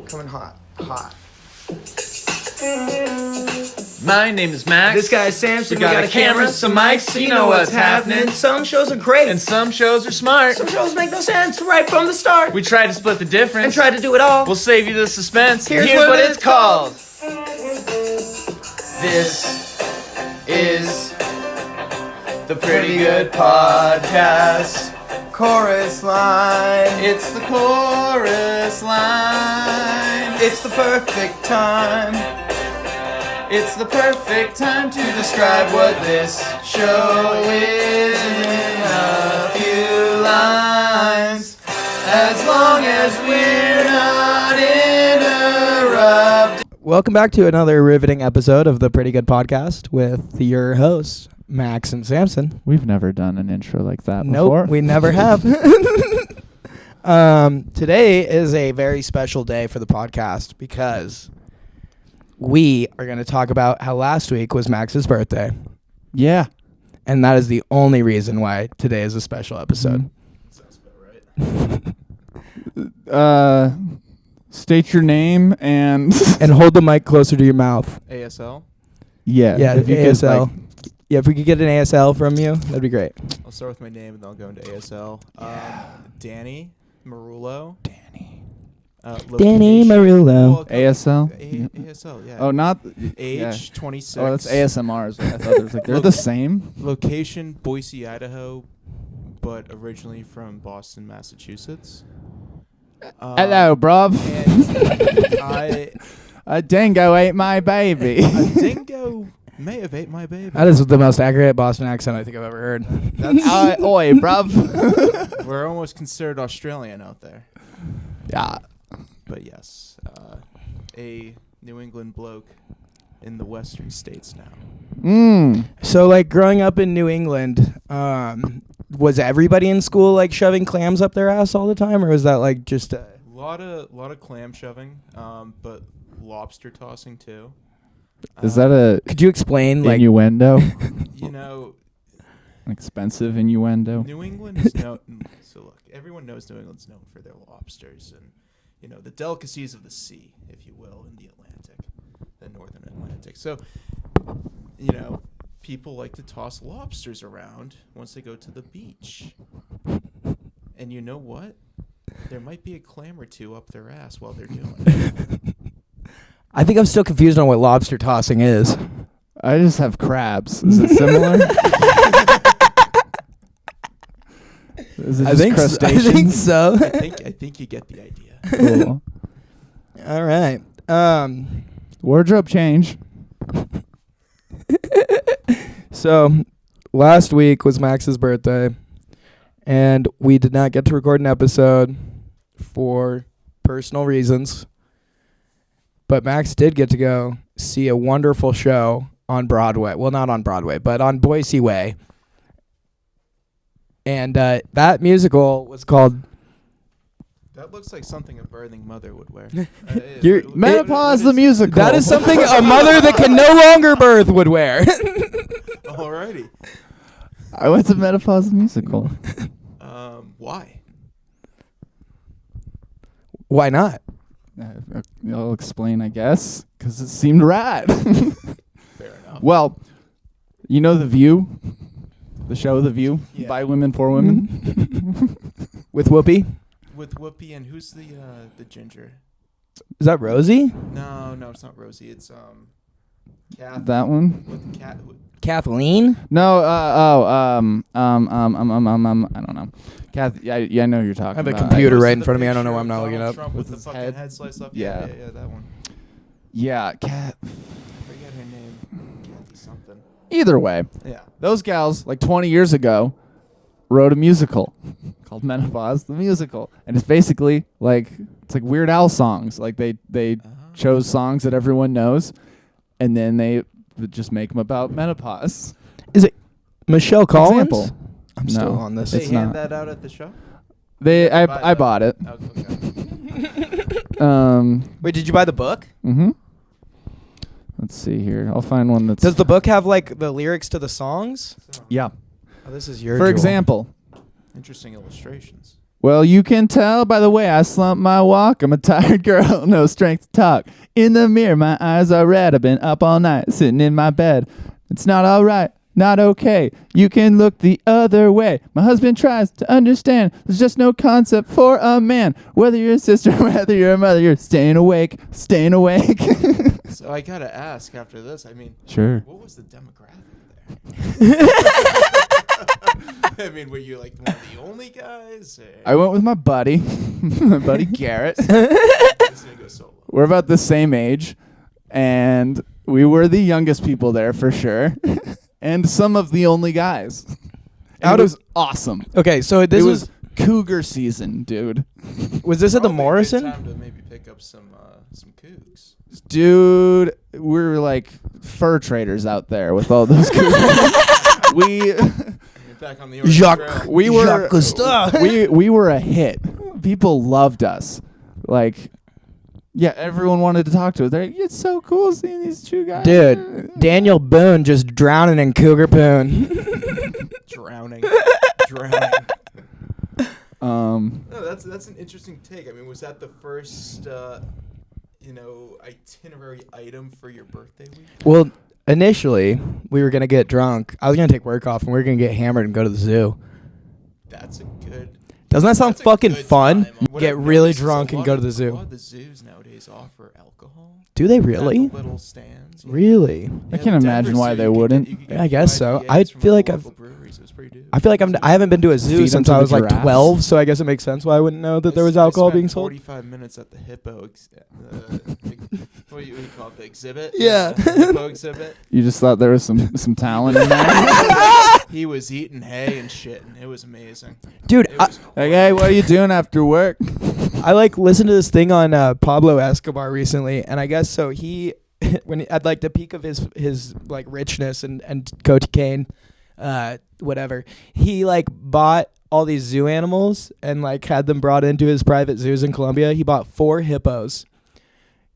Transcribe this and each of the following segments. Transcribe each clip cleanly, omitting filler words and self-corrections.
Coming hot. Hot. My name is Max. This guy is Samson. We got a camera, some mics, so you know what's happening. Some shows are great. And some shows are smart. Some shows make no sense right from the start. We try to split the difference. And try to do it all. We'll save you the suspense. Here's what it's called. This is the Pretty Good Podcast. Chorus line. It's the chorus line. It's the perfect time. It's the perfect time to describe what this show is in a few lines. As long as we're not interrupted. Welcome back to another riveting episode of the Pretty Good Podcast with your hosts, Max and Samson. We've never done an intro like that before. Nope, we never have. Today is a very special day for the podcast because we are going to talk about how last week was Max's birthday. Yeah. And that is the only reason why today is a special episode. Sounds about right. State your name and And hold the mic closer to your mouth. ASL. Yeah, if you ASL. If we could get an ASL from you, that'd be great. I'll start with my name and then I'll go into ASL. Danny Merullo. Danny Danny Merullo. ASL? ASL, yeah. Oh, not Age, yeah. 26. Oh, that's ASMR. I thought there was like they're the same. Location, Boise, Idaho, but originally from Boston, Massachusetts. Hello, bruv. And A dingo ate my baby. a dingo may have ate my baby. That is the most accurate Boston accent I think I've ever heard. That's Oi, bruv. We're almost considered Australian out there. Yeah. But yes, a New England bloke in the western states now. So, like, growing up in New England, was everybody in school, like, shoving clams up their ass all the time? Or was that, like, just A lot of clam shoving, but lobster tossing too. Is that a Could you explain, like... innuendo? You know, Expensive innuendo? New England is known. So look, everyone knows New England's known for their lobsters and, you know, the delicacies of the sea, if you will, in the Atlantic, the northern Atlantic. So, you know, people like to toss lobsters around once they go to the beach. And you know what? There might be a clam or two up their ass while they're doing it. I think I'm still confused on what lobster tossing is. I just have crabs. Is it similar? Is it just crustaceans? I think so. I think you get the idea. Cool. All right. Wardrobe change. So, last week was Max's birthday, and we did not get to record an episode for personal reasons. But Max did get to go see a wonderful show on Broadway. Well, not on Broadway, but on Boise Way. And that musical was called... That looks like something a birthing mother would wear. Menopause the musical. That is something a mother that can no longer birth would wear. Alrighty. I went to Menopause the musical. Why? Why not? I'll explain, I guess, because it seemed rad. Fair enough. Well, you know The View? The show The View? Yeah. By women, for women? With Whoopi? With Whoopi and who's the ginger? Is that Rosie? No, it's not Rosie. It's Kath. That one? With Cat. Kathleen? No, I don't know. Kath, yeah, I know who you're talking I have a about. computer right in front of me. I don't know why I'm not looking up. Trump with the his fucking head sliced off. Yeah. Yeah, that one. Yeah, Kath. I forget her name. Kathy something. Either way, Yeah. those gals, like 20 years ago, wrote a musical called Menopause the Musical. And it's basically like, it's like Weird Al songs. Like they chose songs that everyone knows, and then they would just make them about menopause. Is it Michelle Collins? Example. I'm still No. on this. They It's hand not. that out at the show? I bought it. Oh, okay. Wait, did you buy the book? Mm-hmm. Let's see here. I'll find one that's... Does the book have, like, the lyrics to the songs? So, Yeah. Oh, this is your For jewel. example, interesting illustrations. Well, you can tell by the way I slump my walk. I'm a tired girl, no strength to talk. In the mirror, my eyes are red. I've been up all night, sitting in my bed. It's not all right, not okay. You can look the other way. My husband tries to understand. There's just no concept for a man. Whether you're a sister, whether you're a mother, you're staying awake, staying awake. So I gotta ask after this. I mean, Sure. what was the demographic there? I mean, were you like one of the only guys? I went with my buddy, my buddy Garrett. Just gonna go solo. We're about the same age, and we were the youngest people there for sure, and some of the only guys. And it was awesome. Okay, so It this was cougar season, dude. was this at the Probably a good Morrison? time to maybe pick up some cougs. Dude, we were like fur traders out there with all those cougars. we Back on the Jacques. Oregon Trail. we were Jacques Cousteau. we were a hit. People loved us. Like, yeah, everyone wanted to talk to us. They're like, it's so cool seeing these two guys. Dude, Daniel Boone just drowning in cougar poon. drowning. Um, No, that's an interesting take. I mean, was that the first itinerary item for your birthday week? Well, initially, we were going to get drunk. I was going to take work off, and we were going to get hammered and go to the zoo. That's a good. Doesn't that sound that's a fucking good fun? time. What Get I've really noticed is drunk a and lot go of- to the zoo. A lot of the zoos nowadays offer alcohol. Do they At really? the little stands. yeah. Really? I can't imagine why they wouldn't. I guess so. I feel like I've- I feel like I haven't been to a zoo Feed 'em since to I the was like giraffes. 12, so I guess it makes sense why I wouldn't know that there was alcohol being sold. 45 minutes at the hippo. What do you call it? The exhibit? Yeah. The hippo exhibit. you just thought there was some talent in there. He was eating hay and shit, and it was amazing. Dude, It was Like, hey, what are you doing after work? I like listened to this thing on Pablo Escobar recently, and I guess so he when at like the peak of his like richness and cocaine, whatever, he like bought all these zoo animals and like had them brought into his private zoos in Colombia. He bought 4 hippos.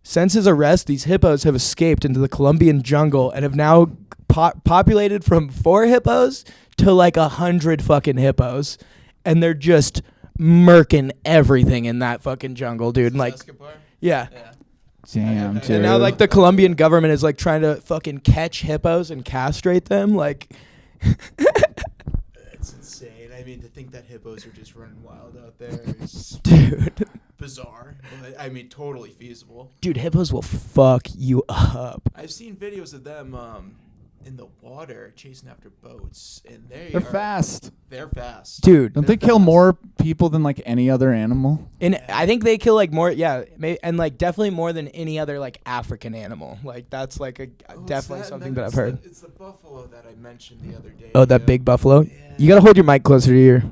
Since his arrest, these hippos have escaped into the Colombian jungle and have now populated from 4 hippos to like 100 fucking hippos, and they're just murking everything in that fucking jungle, dude. And like, Escobar? yeah. Yeah. Damn, And dude. And now like the Colombian government is like trying to fucking catch hippos and castrate them. Like, It's insane. I mean, to think that hippos are just running wild out there is dude, bizarre. But, I mean, totally feasible. dude, hippos will fuck you up. I've seen videos of them in the water chasing after boats, and They're fast. They're fast. Dude, Don't They're they kill fast. more people than like any other animal? and I think they kill like more, yeah, and like definitely more than any other like African animal. Like that's like definitely something that I've heard. It's the buffalo that I mentioned the other day. Oh, that big buffalo. You gotta hold your mic closer to your.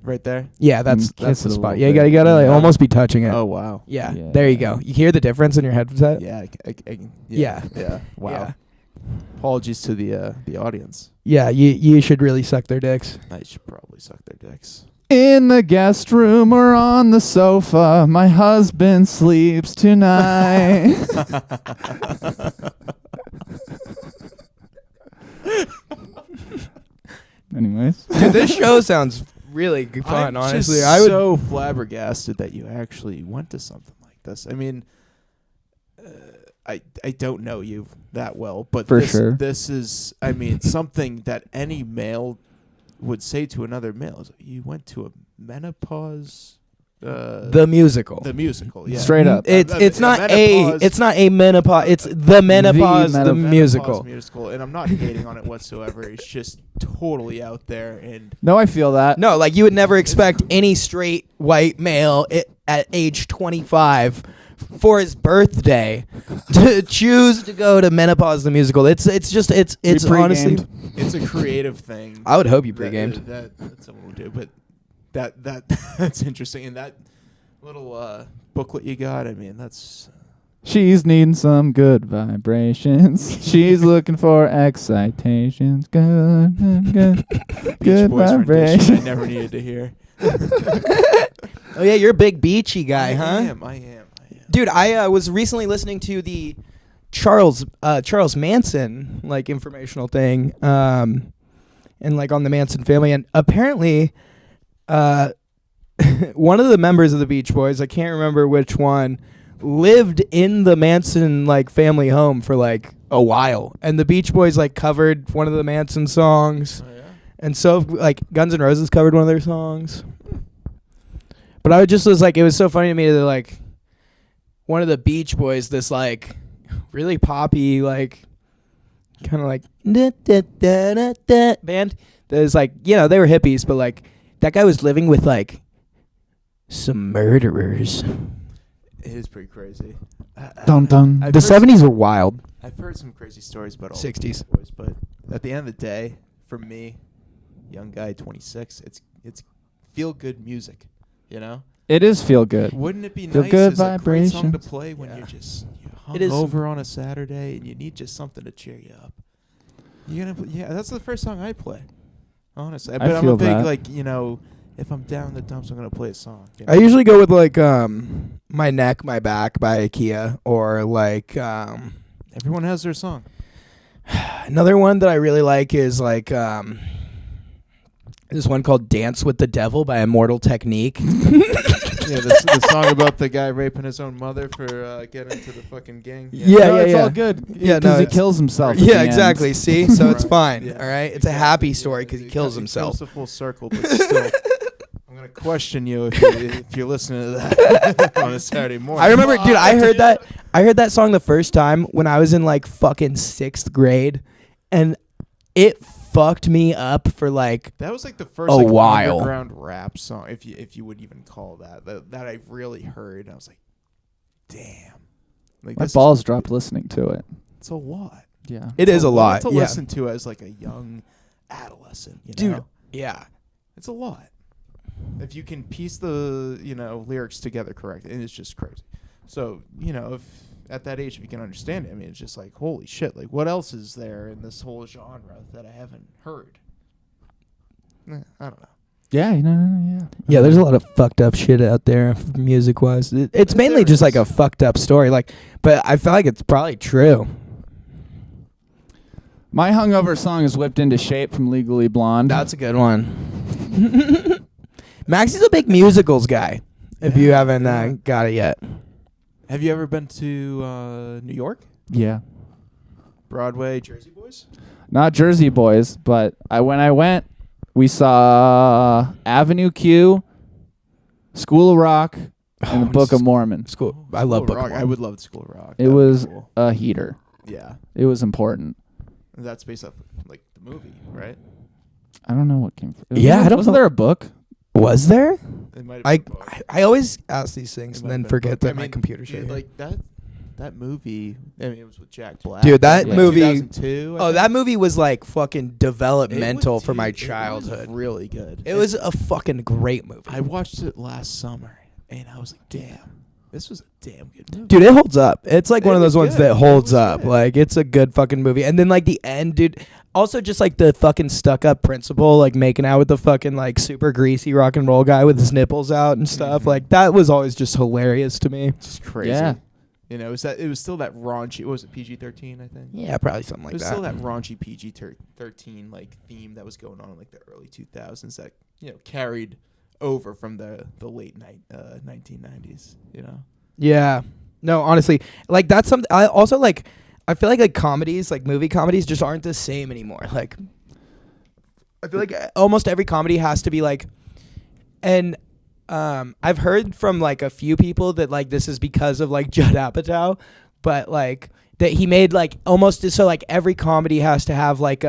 right there. Yeah, that's Kiss that's the it a spot. little Yeah, bit. you gotta like Yeah. almost be touching it. Oh wow. Yeah, Yeah. there you go. You hear the difference in your headset? Yeah. Yeah. Yeah. Wow. Yeah. Apologies to the audience. Yeah, you should really suck their dicks. I should probably suck their dicks. In the guest room or on the sofa, my husband sleeps tonight. Anyways. Dude, this show sounds really fun. I'm Honestly, just I would. so flabbergasted that you actually went to something like this. I mean, I don't know you that well, but For this, sure. this is, I mean, something that any male would say to another male. Is, you went to a menopause. The musical. The musical, yeah. Straight up. It's not menopause- it's not a menopause. It's the menopause, the menopause musical. musical, and I'm not hating on it whatsoever. It's just totally out there, and No, I feel that. No, like you would never expect any straight white male at age 25 for his birthday to choose to go to menopause the musical. It's We honestly. pre-gamed. it's a creative thing. I would hope you that- pre-gamed. That someone would do, but that that's interesting. And that little booklet you got, I mean, that's She's needing some good vibrations. She's looking for excitations. Good, good, good. Beach Good Boys rendition vibrations. I never needed to hear. Oh yeah, you're a big beachy guy, I huh? am. Dude, I was recently listening to the Charles Manson like informational thing, and like on the Manson family, and apparently, one of the members of the Beach Boys, I can't remember which one, lived in the Manson like family home for like a while, and the Beach Boys like covered one of the Manson songs, and so like Guns N' Roses covered one of their songs. But I just was like, it was so funny to me that like one of the Beach Boys, this like really poppy like kind of like band that is like, you know, they were hippies, but like that guy was living with like some murderers. It is pretty crazy. Dun dun. The 70s were wild. I've heard some crazy stories about all 60s. the Beach Boys, but at the end of the day, for me, young guy, 26, it's feel good music, you know. It is feel good. Wouldn't it be Feel nice good as a great song to vibrations. play when Yeah. you're It is- hungover on a Saturday and you need just something to cheer you up? You're gonna yeah, that's the first song I play. Honestly, but I'm a feel big that. like, you know, if I'm down in the dumps, I'm gonna play a song. You know? I usually go with like My Neck, My Back by IKEA, or like Everyone has their song. another one that I really like is like this one called Dance with the Devil by Immortal Technique. Yeah, the song about the guy raping his own mother for getting into the fucking gang. Yeah, No, yeah, it's yeah. all good. Yeah, because no, he it's- kills himself. at Yeah, the end. exactly. See, so it's Right. fine. Yeah. All right, it's a happy story because he It kills comes himself. a full circle, but still, I'm gonna question you if you're listening to that on a Saturday morning. I remember, dude. I heard that song the first time when I was in like fucking 6th grade, and it fucked me up for like That was like the first a like, while. underground rap song, if you would even call that I really heard. And I was like, damn, like My this balls dropped listening to it. it's a lot. Yeah. it is a lot. to Yeah, listen to as like a young adolescent. You dude. know? Yeah, It's a lot. If you can piece the lyrics together correct, and it's just crazy. So if at that age, if you can understand it, I mean, it's just like, holy shit! Like, what else is there in this whole genre that I haven't heard? I don't know. Yeah, yeah. yeah. There's a lot of fucked up shit out there, music wise. It's Yes, mainly there just like is. a fucked up story. Like, but I feel like it's probably true. My hungover song is "Whipped into Shape" from Legally Blonde. That's a good one. Maxie's a big musicals guy. If you haven't got it yet. Have you ever been to New York, yeah. Broadway, Jersey Boys? Not Jersey Boys, but when I went, we saw Avenue Q, School of Rock, and the Book of Mormon. School. I love Book of Rock. Mormon. I would love School of Rock. It That'd be was cool. a heater. Yeah, It was important. that's based off like the movie, right? I don't know what came from. Yeah, I don't Wasn't know. there a book? Was there? It might have I, been a book. I always ask these things It and might have then been a forget book. that I my mean, computer's dude, here. like that movie. I mean, it was with Jack Black. Dude, that Yeah. movie. 2002. Oh, that movie was like fucking It developmental was- for my dude, it was childhood. really good. It was a fucking great movie. I watched it last summer, and I was like, damn, this was a damn good movie. Dude, it holds up. It's like It one of was those ones good. that It holds was up. good. Like, it's a good fucking movie. And then, like, the end, dude. Also, just like the fucking stuck up principal, like making out with the fucking like super greasy rock and roll guy with his nipples out and stuff. Mhm. Like, that was always just hilarious to me. Just crazy. Yeah. It was still that raunchy. What was it, PG-13, I think? Yeah, probably something It like was that. still that raunchy PG-13 like theme that was going on in like the early 2000s that carried over from the late 1990s. Yeah. No, honestly, like that's something. I also like. I feel like comedies, like movie comedies, just aren't the same anymore. Like, I feel like almost every comedy has to be like, and I've heard from like a few people that like this is because of like Judd Apatow, but like that he made like almost so like every comedy has to have like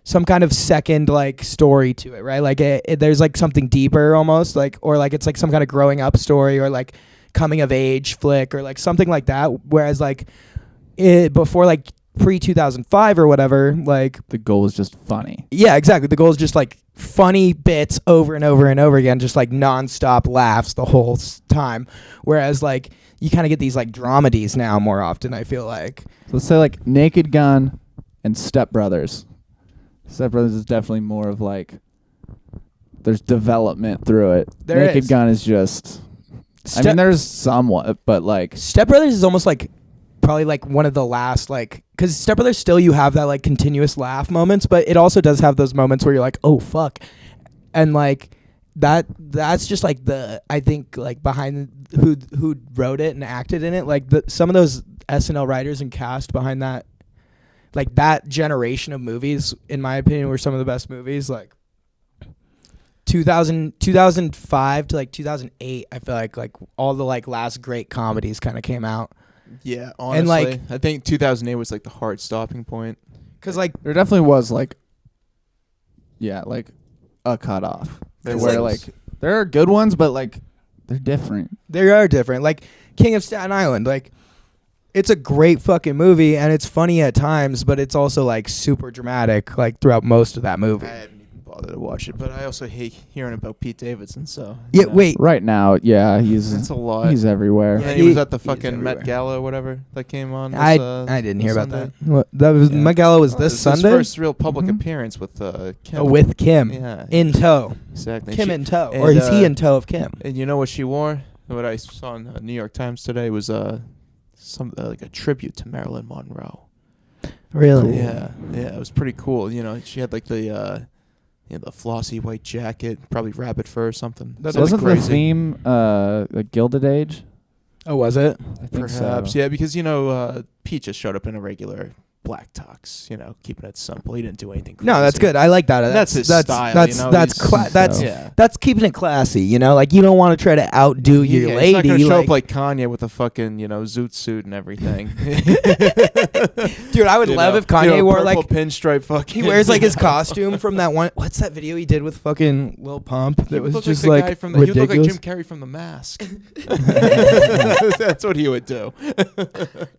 some kind of second like story to it, right? Like there's like something deeper almost, like, or like it's like some kind of growing up story or like coming of age flick or like something like that. Whereas like before like pre 2005 or whatever, like The goal is just funny. yeah, exactly. The goal is just like funny bits over and over and over again, just like nonstop laughs the whole time. Whereas like you kind of get these like dramedies now more often. I feel like. So let's say like Naked Gun and Step Brothers. Step Brothers is definitely more of like there's development through it. There Naked is. Gun is just. I mean, there's somewhat, but like Step Brothers is almost like probably like one of the last like, because Step Brothers still you have that like continuous laugh moments, but it also does have those moments where you're like, oh fuck, and like that's just like I think like behind who wrote it and acted in it, like some of those SNL writers and cast behind that, like that generation of movies, in my opinion, were some of the best movies. Like 2005 to like 2008, I feel like all the like last great comedies kind of came out. Yeah, honestly, And like, I think 2008 was like the hard stopping point. cause like There definitely was like, yeah, like a cutoff. There Where was. like there are good ones, but like they're different. they are different. Like King of Staten Island, like it's a great fucking movie and it's funny at times, but it's also like super dramatic like throughout most of that movie. I haven't even bothered to watch it, but I also hate hearing about Pete Davidson. So Yeah, you know, wait. Right now, yeah, he's that's a lot. he's everywhere. Yeah, And he was at the he's fucking Met everywhere. Gala or whatever that came on. This, I didn't hear about Sunday. that. What, that was Yeah. Met Gala was Oh, this it's Sunday. His first real public Mhm. appearance with Kim. Oh, with Kim Yeah, in tow. exactly. Kim She- in tow, and, or is he uh, in tow of Kim? And you know what she wore? What I saw in the New York Times today was some like a tribute to Marilyn Monroe. Really? Yeah, it was pretty cool. You know, she had like the the flossy white jacket, probably rabbit fur or something. That's Wasn't the crazy. theme like Gilded Age? Oh, was it? I think Perhaps, so. yeah, because Pete just showed up in a regular black tux. You know, keeping it simple. He didn't do anything crazy. No, that's good. I like that. That's his style, That's you know, that's he's- that's Yeah. that's keeping it classy. You know, like you don't want to try to outdo your He's lady. not gonna show like, up like Kanye with a fucking zoot suit and everything. dude, I would love if Kanye wore purple like pinstripe fucking. he wears like his costume from that one. What's that video he did with fucking Lil Pump? That He was looked just like the guy like from the, he would look like ridiculous. Jim Carrey from The Mask. That's what he would do.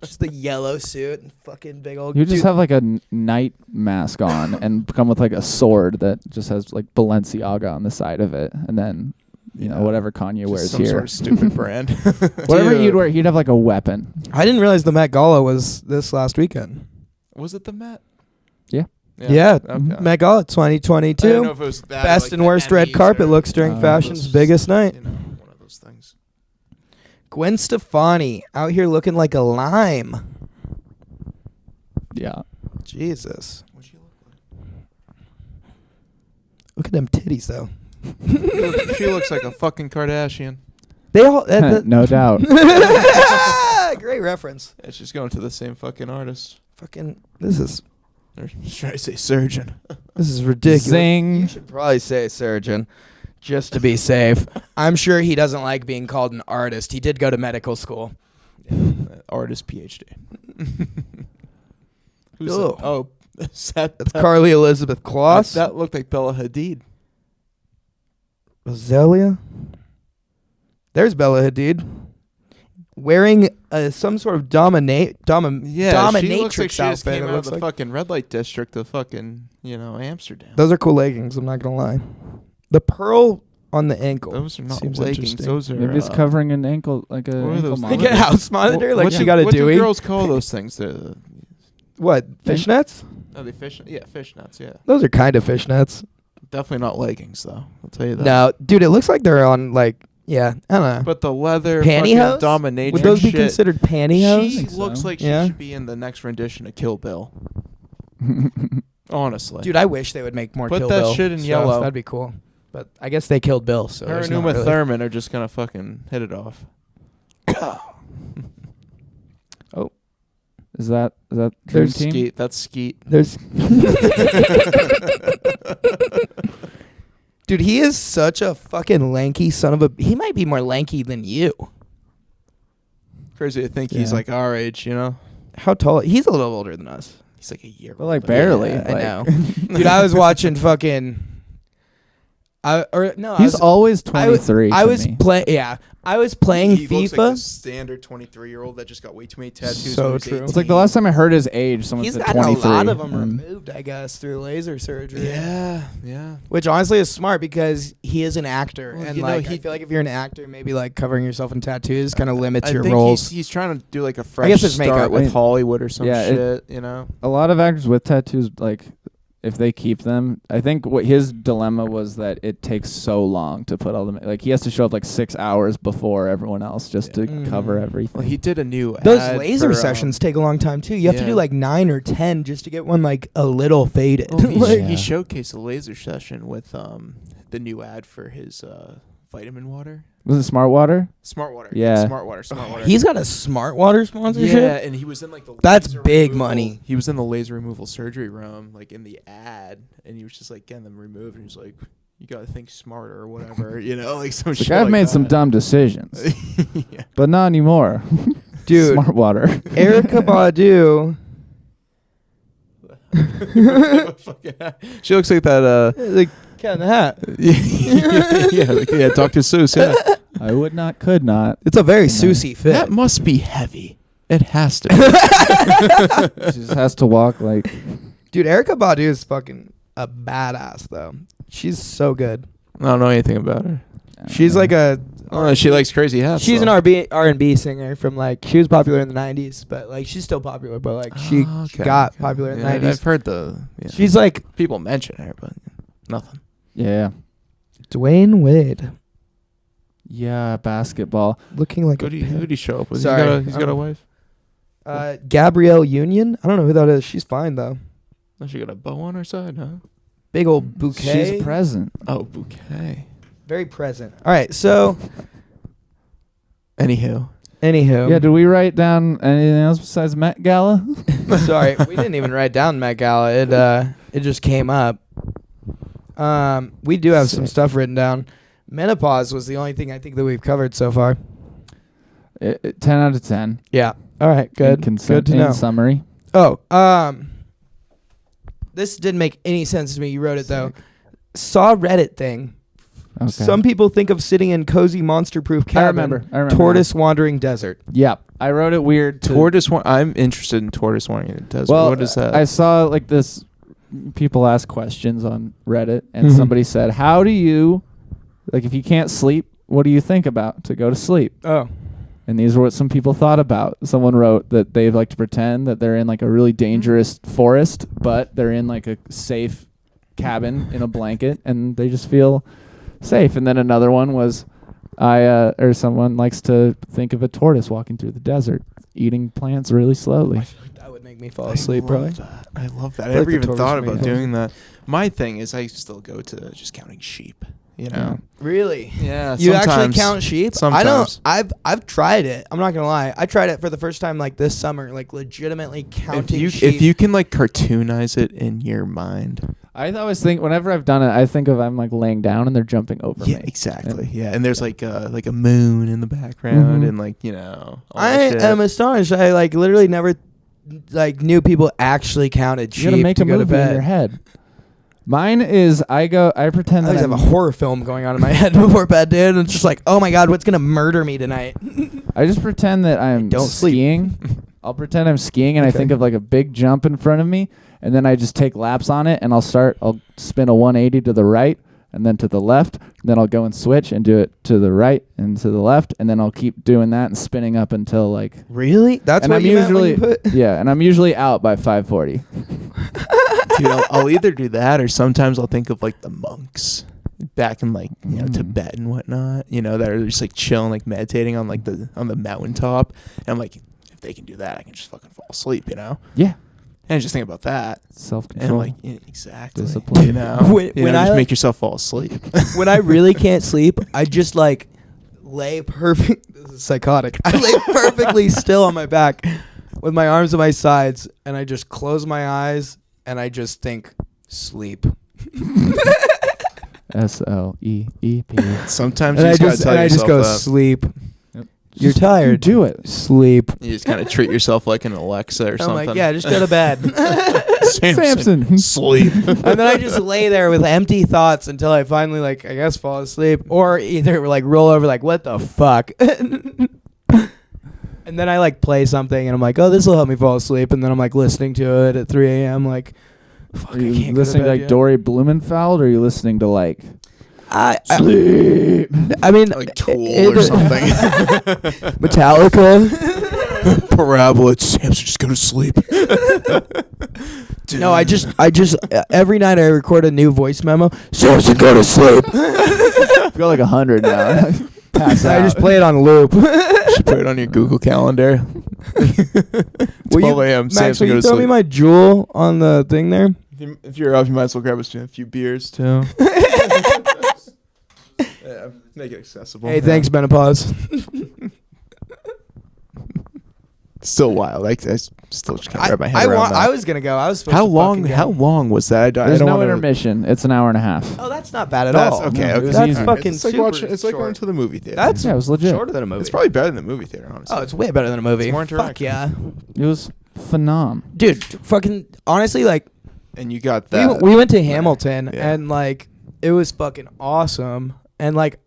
Just the yellow suit and fucking big old. You just dude, have like a knight mask on and come with like a sword that just has like Balenciaga on the side of it, and then Yeah. whatever Kanye Just wears some here. sort of stupid brand. Whatever Dude. you'd wear, he'd have like a weapon. I didn't realize the Met Gala was this last weekend. Was it the Met? Yeah. Yeah, Okay. Met Gala I didn't 2022. know if it was that or, Best like and the worst red Emmys carpet or looks during one of fashion's those, biggest night. One of those things. Gwen Stefani out here looking like a lime. Yeah. Jesus. What'd she look Look at them titties though. like? She looks like a fucking Kardashian. They all No doubt. great reference. Yeah, she's going to the same fucking artist. Fucking this is Or should I say surgeon? ridiculous. You Zing. should probably say surgeon just to be safe. I'm sure he doesn't like being called an artist. He did go to medical school. Artist PhD. Who's Ugh. that? Oh, is that That's Carly Elizabeth Kloss. That looked like Bella Hadid. Roselia. There's Bella Hadid wearing some sort of Yeah, she dominatrix looks like she just outfit. came It out of looks the like. fucking red light district of fucking Amsterdam. Those are cool leggings. I'm not gonna lie. The pearl on the ankle. Those are not seems leggings. interesting. Those are Maybe it's covering an ankle, like a what are ankle those Like monitor. a house monitor, like she got a What do Dewey. girls call those things? What fishnets? Oh, they fishnets. Yeah, Those are kind of fishnets. definitely not leggings though. I'll tell you that. No, dude, it looks like they're on like I don't know. But the leather Pantyhose? fucking dominatrix Would those be shit, considered pantyhose? She think so. looks like Yeah. she should be in the next rendition of Kill Bill. Honestly, Dude, I wish they would make more Put Kill that Bill shit in stuff. yellow. That'd be cool. But I guess they killed Bill, so her there's and not Uma really. Thurman are just gonna fucking hit it off. Is that Dream There's Team? Skeet. That's Skeet. There's Dude, he is such a fucking lanky son of a. He might be more lanky than you. Crazy to think he's Yeah. like our age, you know? How tall? He's a little older than us. He's like a year But like older. barely. Yeah, I like- know. Dude, I was watching fucking. I He's was, always I was- 23. I to was me. playing. Yeah, I was playing He looks FIFA. like the standard 23-year-old that just got way too many tattoos. So when he was true. 18. It's like the last time I heard his age, someone He's said gotten 23. a lot of them and- removed, I guess, through laser surgery. Yeah. Which honestly is smart because he is an actor, Well, and you know, like I he- feel like if you're an actor, maybe like covering yourself in tattoos kind of limits I your think roles. he's trying to do like a fresh guess it's start makeup. with I mean, Hollywood or some yeah, shit, you know? A lot of actors with tattoos, like, if they keep them, I think what his dilemma was that it takes so long to put all them. Like, he has to show up like 6 hours before everyone else just to Mhm. cover everything. Well, he did a new Those ad laser for, sessions take a long time too. You have to yeah. do like 9 or 10 just to get one like a little faded. Well, he, Like, he Yeah. showcased a laser session with the new ad for his vitamin water. Was it Smart Water? Smart water. Yeah. Smart water. Smart water. He's got a smart water sponsorship. Yeah, and he was in like the. That's laser big removal- money. He was in the laser removal surgery room, like in the ad, and he was just like getting them removed. And he was like, "You gotta think smarter or whatever," you know, like some shit. Like, I've like made some that. dumb decisions, Yeah. but not anymore. Dude. Smart Water. Erica Badu. She looks like that. Like Cat in the Hat. Yeah, Dr. Seuss. Yeah, I would not, could not. It's a very No. Susie fit. that must be heavy. It has to. Be. She just has to walk like. Dude, Erica Badu is fucking a badass though. She's so good. I don't know anything about her. She's like a. Oh, she likes crazy hats. She's an though. R&B singer from like she was popular in the 90s, but like she's still popular, but like she Okay, got okay. popular in the Yeah, 90s. I've heard the. Yeah. She's like people mention her, but nothing. Yeah. Dwayne Wade, Yeah, basketball. looking like Who do a you show up with? Sorry. He's got a wife. Gabrielle Union. I don't know who that is. She's fine though. Oh, she got a bow on her side, huh? Big old bouquet. She's a present. Oh, bouquet. Very present. All right, so Anywho, anywho, Yeah, did we write down anything else besides Met Gala? sorry, we didn't even write down Met Gala. It just came up. We do have some Sick. stuff written down. Menopause was the only thing I think that we've covered so far. 10 out of 10. Yeah. All right. Good. Good to In know. summary. Oh, this didn't make any sense to me. You wrote it though. Saw Reddit thing. Okay. Some people think of sitting in cozy monster-proof cabin. I remember. Tortoise wandering desert. Yeah, I wrote it weird. tortoise. I'm interested in tortoise wandering in the desert. Well, what is that? I saw like this. People ask questions on Reddit, and Mhm. somebody said, "How do you, like, if you can't sleep, what do you think about to go to sleep?" Oh. And these are what some people thought about. Someone wrote that they like to pretend that they're in like a really dangerous forest, but they're in like a safe cabin in a blanket, and they just feel safe. And then another one was, or someone likes to think of a tortoise walking through the desert, eating plants really slowly. That would make me fall asleep, probably. I love that. I I feel like never the even tortoise thought made about it. doing that. My thing is, I still go to just counting sheep. You know. Really? Yeah. You actually sometimes. count sheep? Sometimes. I don't. I've tried it. I'm not gonna lie. I tried it for the first time like this summer, like legitimately counting sheep. If you can like cartoonize it in your mind. I always think whenever I've done it, I think of I'm like laying down and they're jumping over Yeah, me. exactly. And- Yeah, and there's like a moon in the background, Mhm. and like all I that shit. am astonished. I like literally never like knew people actually counted You sheep gotta make to a go to movie in your bed. head. Mine is I pretend I that always have a I'm- horror film going on in my head before bed, dude. And it's just like, oh my god, what's gonna murder me tonight? I just pretend that I'm don't sleep. skiing. I'll pretend I'm skiing and I Okay. think of like a big jump in front of me, and then I just take laps on it, and I'll spin a 180 to the right and then to the left, and then I'll go and switch and do it to the right and to the left, and then I'll keep doing that and spinning up until like Really? That's and what I'm you meant when usually you put. yeah, and I'm usually out by 5:40. Dude, I'll either do that or sometimes I'll think of like the monks back in like Tibet and whatnot. That are just like chilling, like meditating on like on the mountaintop. And I'm like, if they can do that, I can just fucking fall asleep. Yeah, And just think about that. And self-control. like exactly, Discipline. When I just like- make yourself fall asleep. When I really can't sleep, I just like lay perfect. This is psychotic. I lay perfectly still on my back with my arms at my sides, and I just close my eyes and I just think sleep. SLEEP. Sometimes And you I just gotta just tell and I just yourself go that. sleep. Yep. You're tired. Do it. Sleep. You just kind of treat yourself like an Alexa or I'm something. like, yeah, just go to bed. Samson. Sleep. And then I just lay there with empty thoughts until I finally, like, I guess fall asleep, or either like roll over, like, what the fuck? And then I like play something, and I'm like, oh, this will help me fall asleep. And then I'm like listening to it at 3 a.m. Like, fuck, Are I you can't go listening to bed like yet. Dory Blumenfeld, or are you listening to like Sleep. I mean, Like Tool or something. Metallica. Parabola. Samson, just go to sleep. No, I just every night I record a new voice memo. Samson, go to sleep. I've got like 100 now. Pass I out. just play it on loop. You should put it on your Google Calendar. 12 a.m. Max, Samson, will go you to throw me sleep. my jewel on the thing there? If you're up, you might as well grab a few beers too. Yeah, make it accessible. Hey, thanks, menopause. Still wild. I still just can't wrap my head around that. I was gonna go. I was supposed How to long? fucking go. How long was that? I There's don't no wanna- intermission. It's an hour and a half. Oh, that's not bad at That's all. okay. No, it Okay, was That's easy. fucking It's like super watching. It's like short. going to the movie theater. That's Yeah, it was legit. shorter than a movie. It's probably better than the movie theater, honestly. Oh, it's way better than a movie. It's more Fuck interactive. yeah, It was phenom. dude. Fucking honestly, like And you got that. we went to Hamilton Yeah. and like it was fucking awesome. And like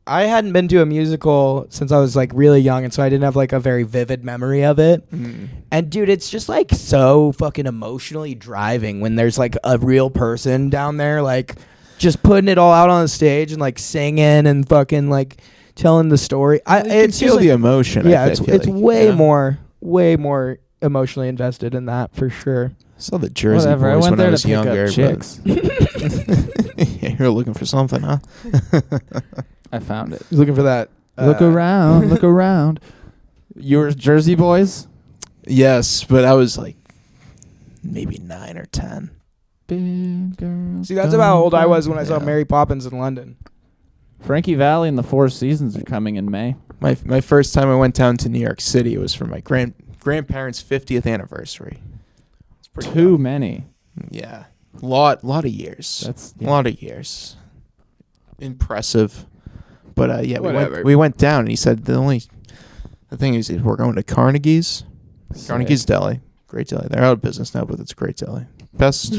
I hadn't been to a musical since I was like really young, and so I didn't have like a very vivid memory of it. Mm. And dude, it's just like so fucking emotionally driving when there's like a real person down there, like just putting it all out on the stage and like singing and fucking like telling the story. You can It's feel just the like, emotion. yeah, I it's feel it's like, way you know? more emotionally invested in that for sure. I saw the Jersey Whatever. I Boys went when there I to was pick younger. up chicks. Yeah, you're looking for something, huh? I found it. Looking for that. Look around. Look around. You were Jersey Boys? Yes, but I was like maybe 9 or 10. Big girls. See, that's about how old I was when I saw Yeah. Mary Poppins in London. Frankie Valli and the Four Seasons are coming in May. My first time I went down to New York City, it was for my grandparents' 50th anniversary. It's pretty Too wild. many. Yeah, lot of years. That's A lot of years. Impressive. But yeah, Whatever. we went down, and he said the thing is we're going to Carnegie's. sick. Carnegie's Deli. Great deli. They're out of business now, but it's a great deli. Best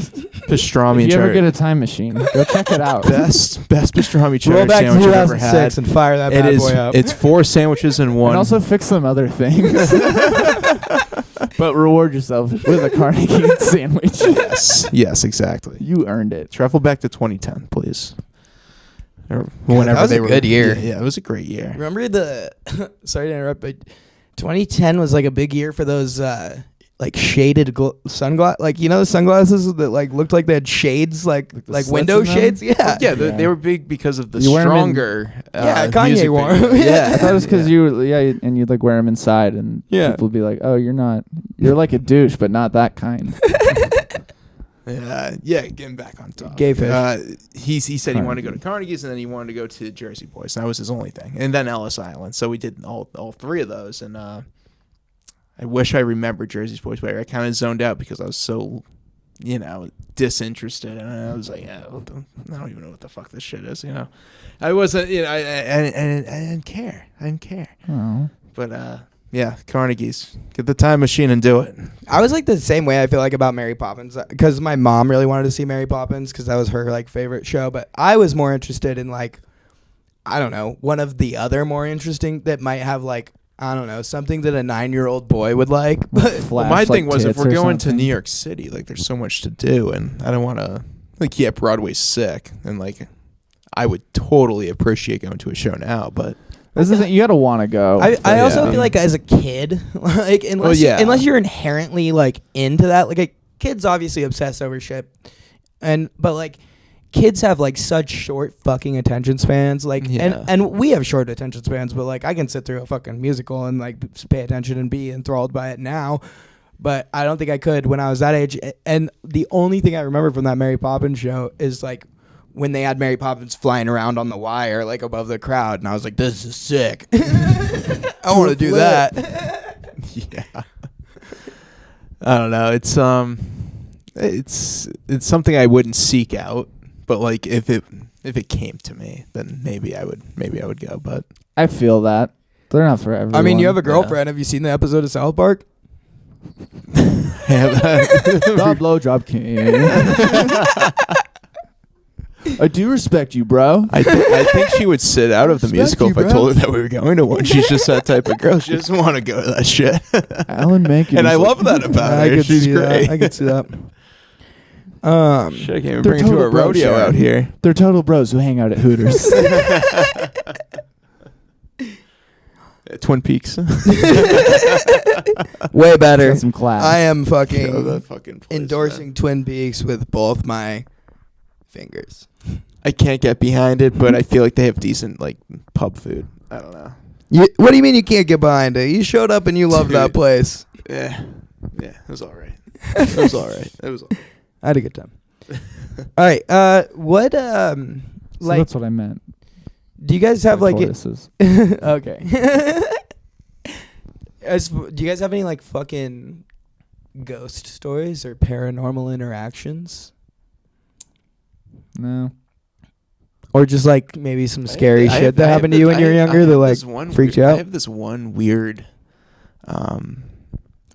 pastrami If you ever cheddar. get a time machine, go check it out. best pastrami cheddar Roll back to sandwich I've ever had. 2006 and fire that It bad is. boy up. It's 4 sandwiches in one. And also fix some other things. But reward yourself with a Carnegie sandwich. yes, exactly. You earned it. Travel back to 2010, please. Or that whenever was they a were good year. Yeah, it was a great year. Remember the sorry to interrupt, but 2010 was like a big year for those like shaded sunglasses, like you know the sunglasses that like looked like they had shades, like the like slits window in them? shades. Yeah, Yeah, they were big because of the You wear 'em in- stronger. Yeah, Kanye music wore video. 'em. Yeah, I thought it was because and you'd like wear them inside, and Yeah. people would be like, "Oh, you're like a douche, but not that kind." Yeah, getting back on top. Gay fish. He said he wanted to go to Carnegie's, and then he wanted to go to Jersey Boys. That was his only thing, and then Ellis Island. So we did all 3 of those, and I wish I remembered Jersey Boys, but I kind of zoned out because I was so, disinterested, and I was like, yeah, I don't even know what the fuck this shit is, I wasn't, I didn't care. I didn't care. Oh. But yeah, Carnegie's. Get the time machine and do it. I was like the same way I feel like about Mary Poppins because my mom really wanted to see Mary Poppins because that was her like favorite show, but I was more interested in like I don't know, one of the other more interesting that might have like I don't know, something that a 9-year-old boy would like. But Flash, My like, thing was if tits we're or going to something. New York City, like there's so much to do, and I don't want to Broadway's sick, and like I would totally appreciate going to a show now, but This isn't. You gotta want to go. I also Yeah. feel like as a kid, like yeah. unless you're inherently like into that, like a kid's obviously obsessed over shit, but like kids have like such short fucking attention spans, like Yeah. and we have short attention spans, but like I can sit through a fucking musical and like pay attention and be enthralled by it now. But I don't think I could when I was that age. And the only thing I remember from that Mary Poppins show is like when they had Mary Poppins flying around on the wire, like above the crowd. And I was like, this is sick. I want to do that. yeah. I don't know. It's something I wouldn't seek out, but like if it came to me, then maybe I would go. But I feel that they're not for everyone. I mean, you have a girlfriend. Have you seen the episode of South Park? the blowjob king. I do respect you, bro. I think she would sit out of the musical if I told her that we were going to one. She's just that type of girl. She doesn't want to go to that shit. Alan Menken. And is I like- love that about I her. could She's see great. that. I could see that. Shit, I can't even They're bring her to a total bros, rodeo Sharon. out here. They're total bros who hang out at Hooters. Twin Peaks. Way better. Got some class. I am Oh, fucking that fucking place, endorsing man. Twin Peaks with both my fingers. I can't get behind it, but I feel like they have decent like pub food. I don't know. What do you mean you can't get behind it? You showed up and you loved that Dude. place. Yeah, it was all right. It was all right. It was. I had a good time. All right. What So like that's what I meant. Do you guys have like tortoises. okay. Do you guys have any like fucking ghost stories or paranormal interactions? No. Or just like maybe some scary I shit have- that I have happened to this- you when I you were have- I younger have that like this one freaked weird- you I out? have this one weird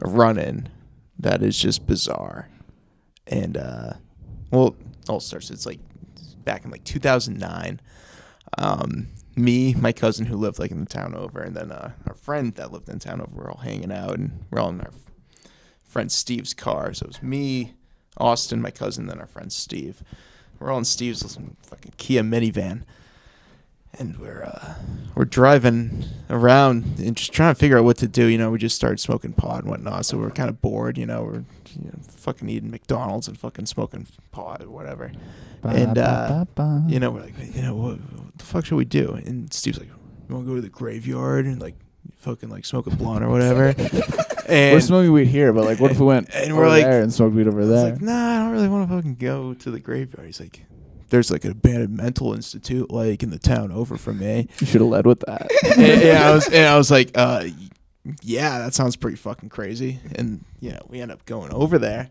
run-in that is just bizarre. And, well, it all starts, it's like back in like 2009. Me, my cousin who lived like in the town over, and then our friend that lived in town over, we're all hanging out, and we're all in our friend Steve's car. So it was me, Austin, my cousin, then our friend Steve. We're all in Steve's fucking Kia minivan, and we're driving around and just trying to figure out what to do. You know, we just started smoking pot and whatnot, so we're kind of bored. You know, we're fucking eating McDonald's and fucking smoking pot or whatever. And you know, we're like, you know, what the fuck should we do? And Steve's like, you want to go to the graveyard and like fucking like smoke a blunt or whatever? And we're smoking weed here, but like, what if we went and over we're like, there and smoked weed over I was there? like, nah, I don't really want to fucking go to the graveyard. He's like, there's like an abandoned mental institute like in the town over from me. You should have led with that. and I was like, yeah, that sounds pretty fucking crazy. And you know, we end up going over there,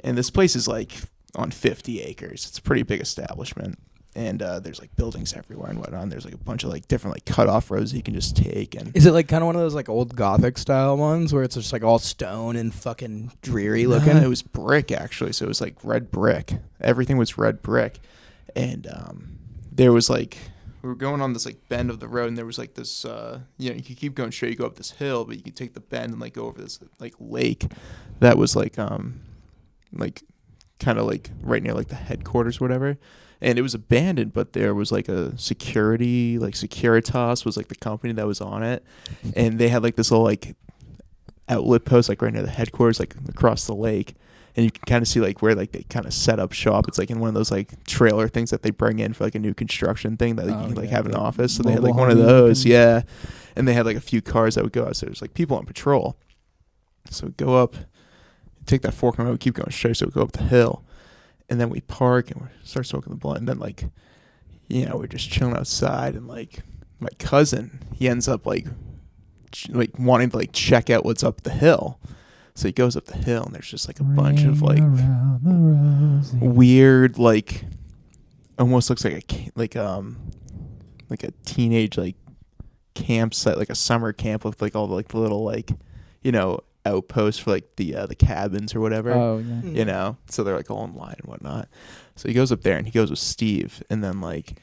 and this place is like on 50 acres. It's a pretty big establishment, and there's like buildings everywhere and whatnot. And there's like a bunch of like different like cutoff roads that you can just take. And Is it like kind of one of those like old Gothic style ones where it's just like all stone and fucking dreary looking? It was brick actually, so it was like red brick. Everything was red brick, and there was like, we were going on this like bend of the road, and there was like this you know, you could keep going straight, you go up this hill, but you could take the bend and like go over this like lake that was like kind of like right near like the headquarters or whatever. And it was abandoned, but there was like a security, like Securitas was like the company that was on it, and they had like this little like outlet post like right near the headquarters, like across the lake. And you can kind of see like where like they kind of set up shop. It's like in one of those like trailer things that they bring in for like a new construction thing that like, you can like have an office. So they had like one of those, yeah. And they had like a few cars that would go out. So there's like people on patrol. So we go up, take that fork and road, keep going straight. So we go up the hill, and then we park and we start smoking the blunt. And then like, you know, we're just chilling outside, and like my cousin, he ends up like wanting to like check out what's up the hill. So he goes up the hill, and there's just like a bunch of like weird, like almost looks like a teenage like campsite, like a summer camp with like all the like the little like, you know, outposts for like the cabins or whatever. Oh yeah. You know, so they're like all in line and whatnot. So he goes up there and he goes with Steve, and then like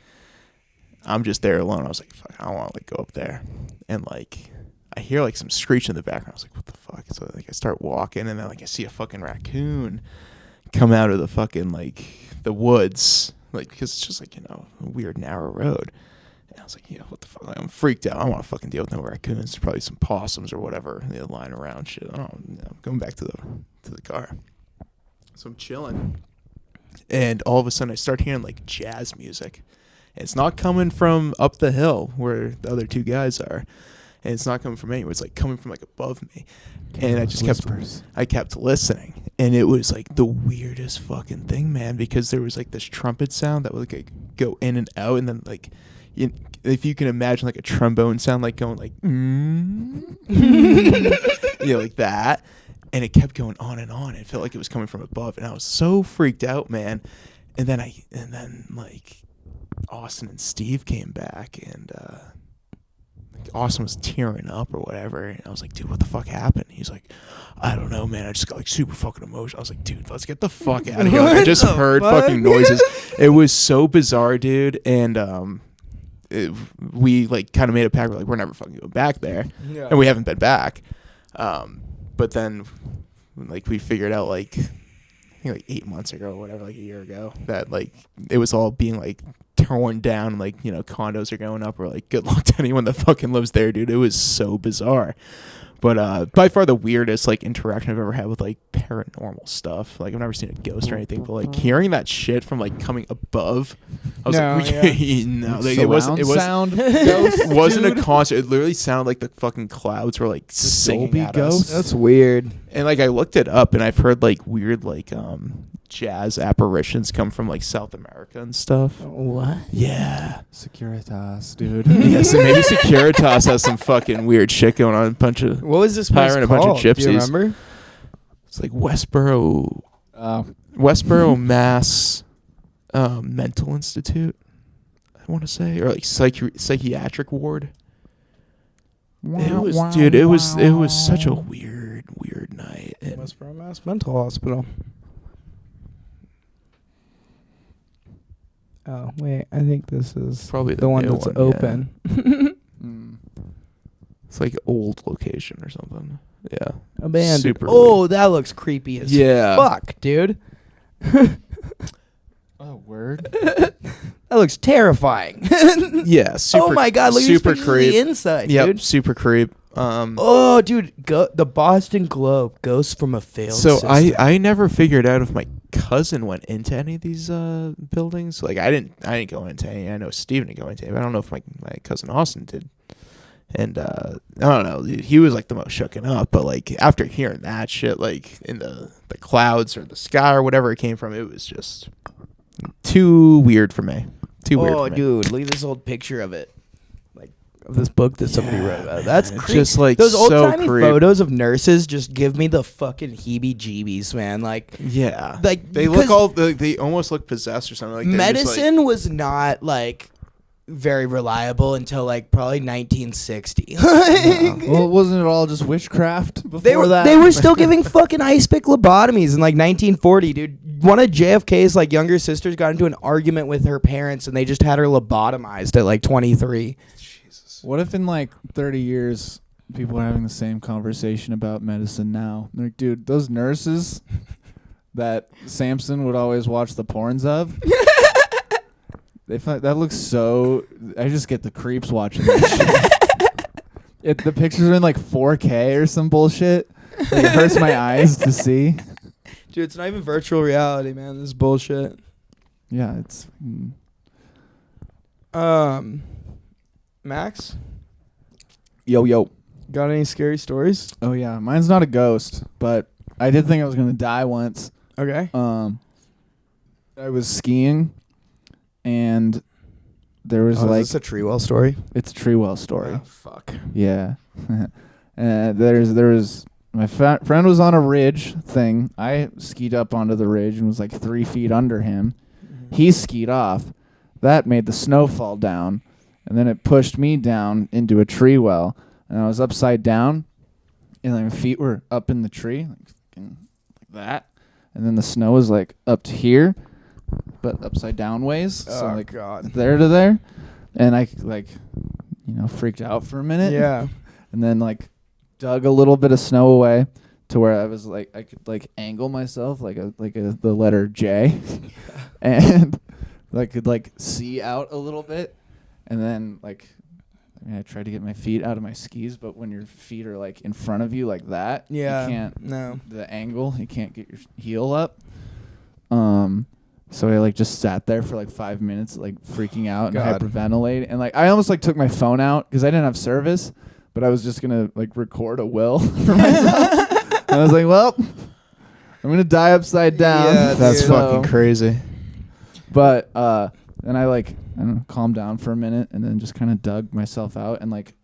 I'm just there alone. I was like, fuck, I don't want to like go up there, and like I hear like some screech in the background. I was like, what the fuck? So like I start walking, and then like I see a fucking raccoon come out of the fucking like the woods, like because it's just like, you know, a weird narrow road. And I was like, yeah, what the fuck? Like, I'm freaked out. I don't want to fucking deal with no raccoons. There's probably some possums or whatever, you know, lying around shit. I don't know. I'm going back to the car. So I'm chilling, and all of a sudden I start hearing like jazz music. And it's not coming from up the hill where the other two guys are. And it's not coming from anywhere. It's like coming from like above me. And I just kept listening. And it was like the weirdest fucking thing, man, because there was like this trumpet sound that would like go in and out, and then like if you can imagine like a trombone sound like going like you know, like that. And it kept going on and on. It felt like it was coming from above, and I was so freaked out, man. And then like Austin and Steve came back, and Austin was tearing up or whatever, and I was like, dude, what the fuck happened? He's like, I don't know, man, I just got like super fucking emotional. I was like, dude, let's get the fuck out of here. Like, I just heard fucking noises. It was so bizarre, dude. And we like kind of made a pact. We're like, we're never fucking going back there. Yeah. And we haven't been back. But then like we figured out like I think like 8 months ago or whatever, like a year ago, that like it was all being like torn down, like, you know, condos are going up. Or like, good luck to anyone that fucking lives there, dude. It was so bizarre. But by far the weirdest like interaction I've ever had with like paranormal stuff. Like I've never seen a ghost or anything, but like hearing that shit from like coming above, I was No, like, yeah. no, like, it wasn't sound it wasn't dude. a concert. It literally sounded like the fucking clouds were like singing Dolby at ghost? us. That's weird. And like I looked it up, and I've heard like weird like jazz apparitions come from like South America and stuff. What? Yeah. Securitas, dude. Yeah, so maybe Securitas has some fucking weird shit going on. A bunch of What was this place hiring a called? bunch of gypsies. Do you remember? It's like Westboro Oh, Mass Mental Institute, I want to say, or like psychiatric ward. It was such a weird night. And Westboro Mass Mental Hospital. Oh wait, I think this is probably the one new that's yeah. open. It's like old location or something. Yeah. Abandoned. Super Oh, weird. that looks creepy as Yeah. fuck, dude. oh, word. That looks terrifying. Yeah. Super, oh my god, look at super these pictures of creep. the inside, Yep. dude. Super creep. Oh, dude, the Boston Globe, Ghosts from a Failed So System. I never figured out if my cousin went into any of these buildings. Like I didn't go into any. I know Steven didn't go into any, but I don't know if my cousin Austin did. And I don't know. He was like the most shooken up. But like after hearing that shit, like in the clouds or the sky or whatever it came from, it was just too weird for me. Too weird. Oh, for me. dude, look at this old picture of it. Like of this book that somebody wrote about. That's It's creepy. just like Those old so timey creep. photos of nurses just give me the fucking heebie-jeebies, man. Like Yeah. Like, they look all they almost look possessed or something. Like they're just, like- medicine was not like very reliable until like probably 1960. Well, wasn't it all just witchcraft before They were that? they were still giving fucking ice pick lobotomies in like 1940, dude. One of JFK's like younger sisters got into an argument with her parents, and they just had her lobotomized at like 23. Jesus. What if in like 30 years people are having the same conversation about medicine now? They're like, dude, those nurses that Samson would always watch the porns of. They find that looks so. I just get the creeps watching that shit. The pictures are in like 4K or some bullshit. Like, it hurts my eyes to see. Dude, it's not even virtual reality, man. This is bullshit. Yeah, it's. Max, Yo. got any scary stories? Oh yeah, mine's not a ghost, but I did think I was gonna die once. Okay. I was skiing, and there was Is like this a Treewell story? it's a Treewell story. Oh, fuck. Yeah. There was my friend was on a ridge thing. I skied up onto the ridge and was like 3 feet under him. He skied off. That made the snow fall down, and then it pushed me down into a tree well, and I was upside down, and my feet were up in the tree, like that, and then the snow was like up to here, but upside down ways. So like God. there to there, and I like, freaked out for a minute. Yeah. And then like dug a little bit of snow away to where I was like I could like angle myself like the letter J, and I could like see out a little bit, and then like I tried to get my feet out of my skis, but when your feet are like in front of you like that, Yeah. you can't. No. The angle, you can't get your heel up. So I like just sat there for like 5 minutes, like freaking out God. and hyperventilating, and like I almost like took my phone out because I didn't have service, but I was just gonna like record a will for myself. And I was like, well, I'm gonna die upside down. Yeah, That's dude. fucking crazy. But then I like I don't know, calmed down for a minute and then just kind of dug myself out and like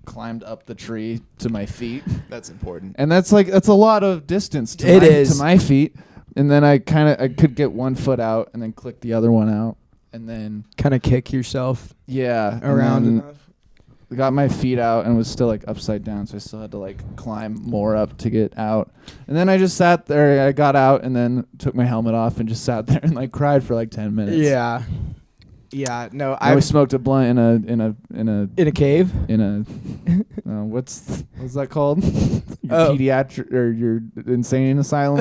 climbed up the tree to my feet. That's important. And that's a lot of distance to It is. to my feet. And then I could get one foot out and then click the other one out. And then Kind of kick yourself yeah, around and enough. then got my feet out and was still like upside down, so I still had to like climb more up to get out. And then I just sat there, I got out and then took my helmet off and just sat there and like cried for like 10 minutes. Yeah. Yeah. No, I I smoked a blunt in in a cave. what's that called? Your Oh. pediatric or your insane asylum.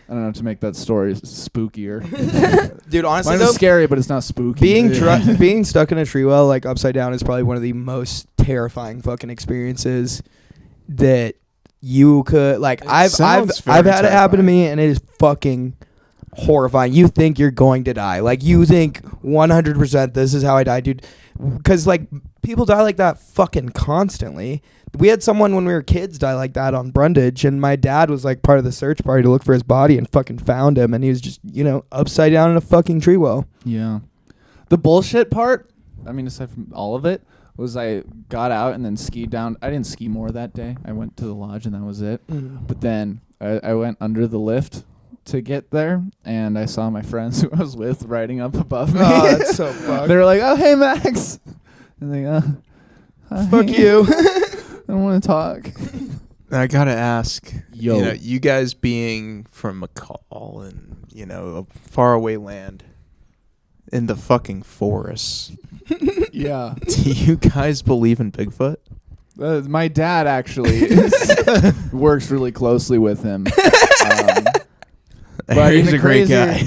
I don't know, to make that story spookier. Dude, honestly Mine though, is scary, but it's not spooky. being stuck in a tree well like upside down is probably one of the most terrifying fucking experiences that you could like I've sounds very had it happen to terrifying. me, and it is fucking horrifying. You think you're going to die, like you think 100% this is how I die, dude. Because like people die like that fucking constantly. We had someone when we were kids die like that on Brundage, and my dad was like part of the search party to look for his body and fucking found him, and he was just upside down in a fucking tree well. Yeah. The bullshit part, I mean, aside from all of it, was I got out and then skied down. I didn't ski more that day. I went to the lodge and that was it. But then I went under the lift to get there, and I saw my friends who I was with riding up above me. Oh, that's so fucked. They were like, "Oh, hey, Max." And they, Fuck you. I don't want to talk. I gotta ask, Yo. you guys being from McCall and a faraway land in the fucking forests, Yeah. do you guys believe in Bigfoot? My dad actually works really closely with him. But He's in a great guy.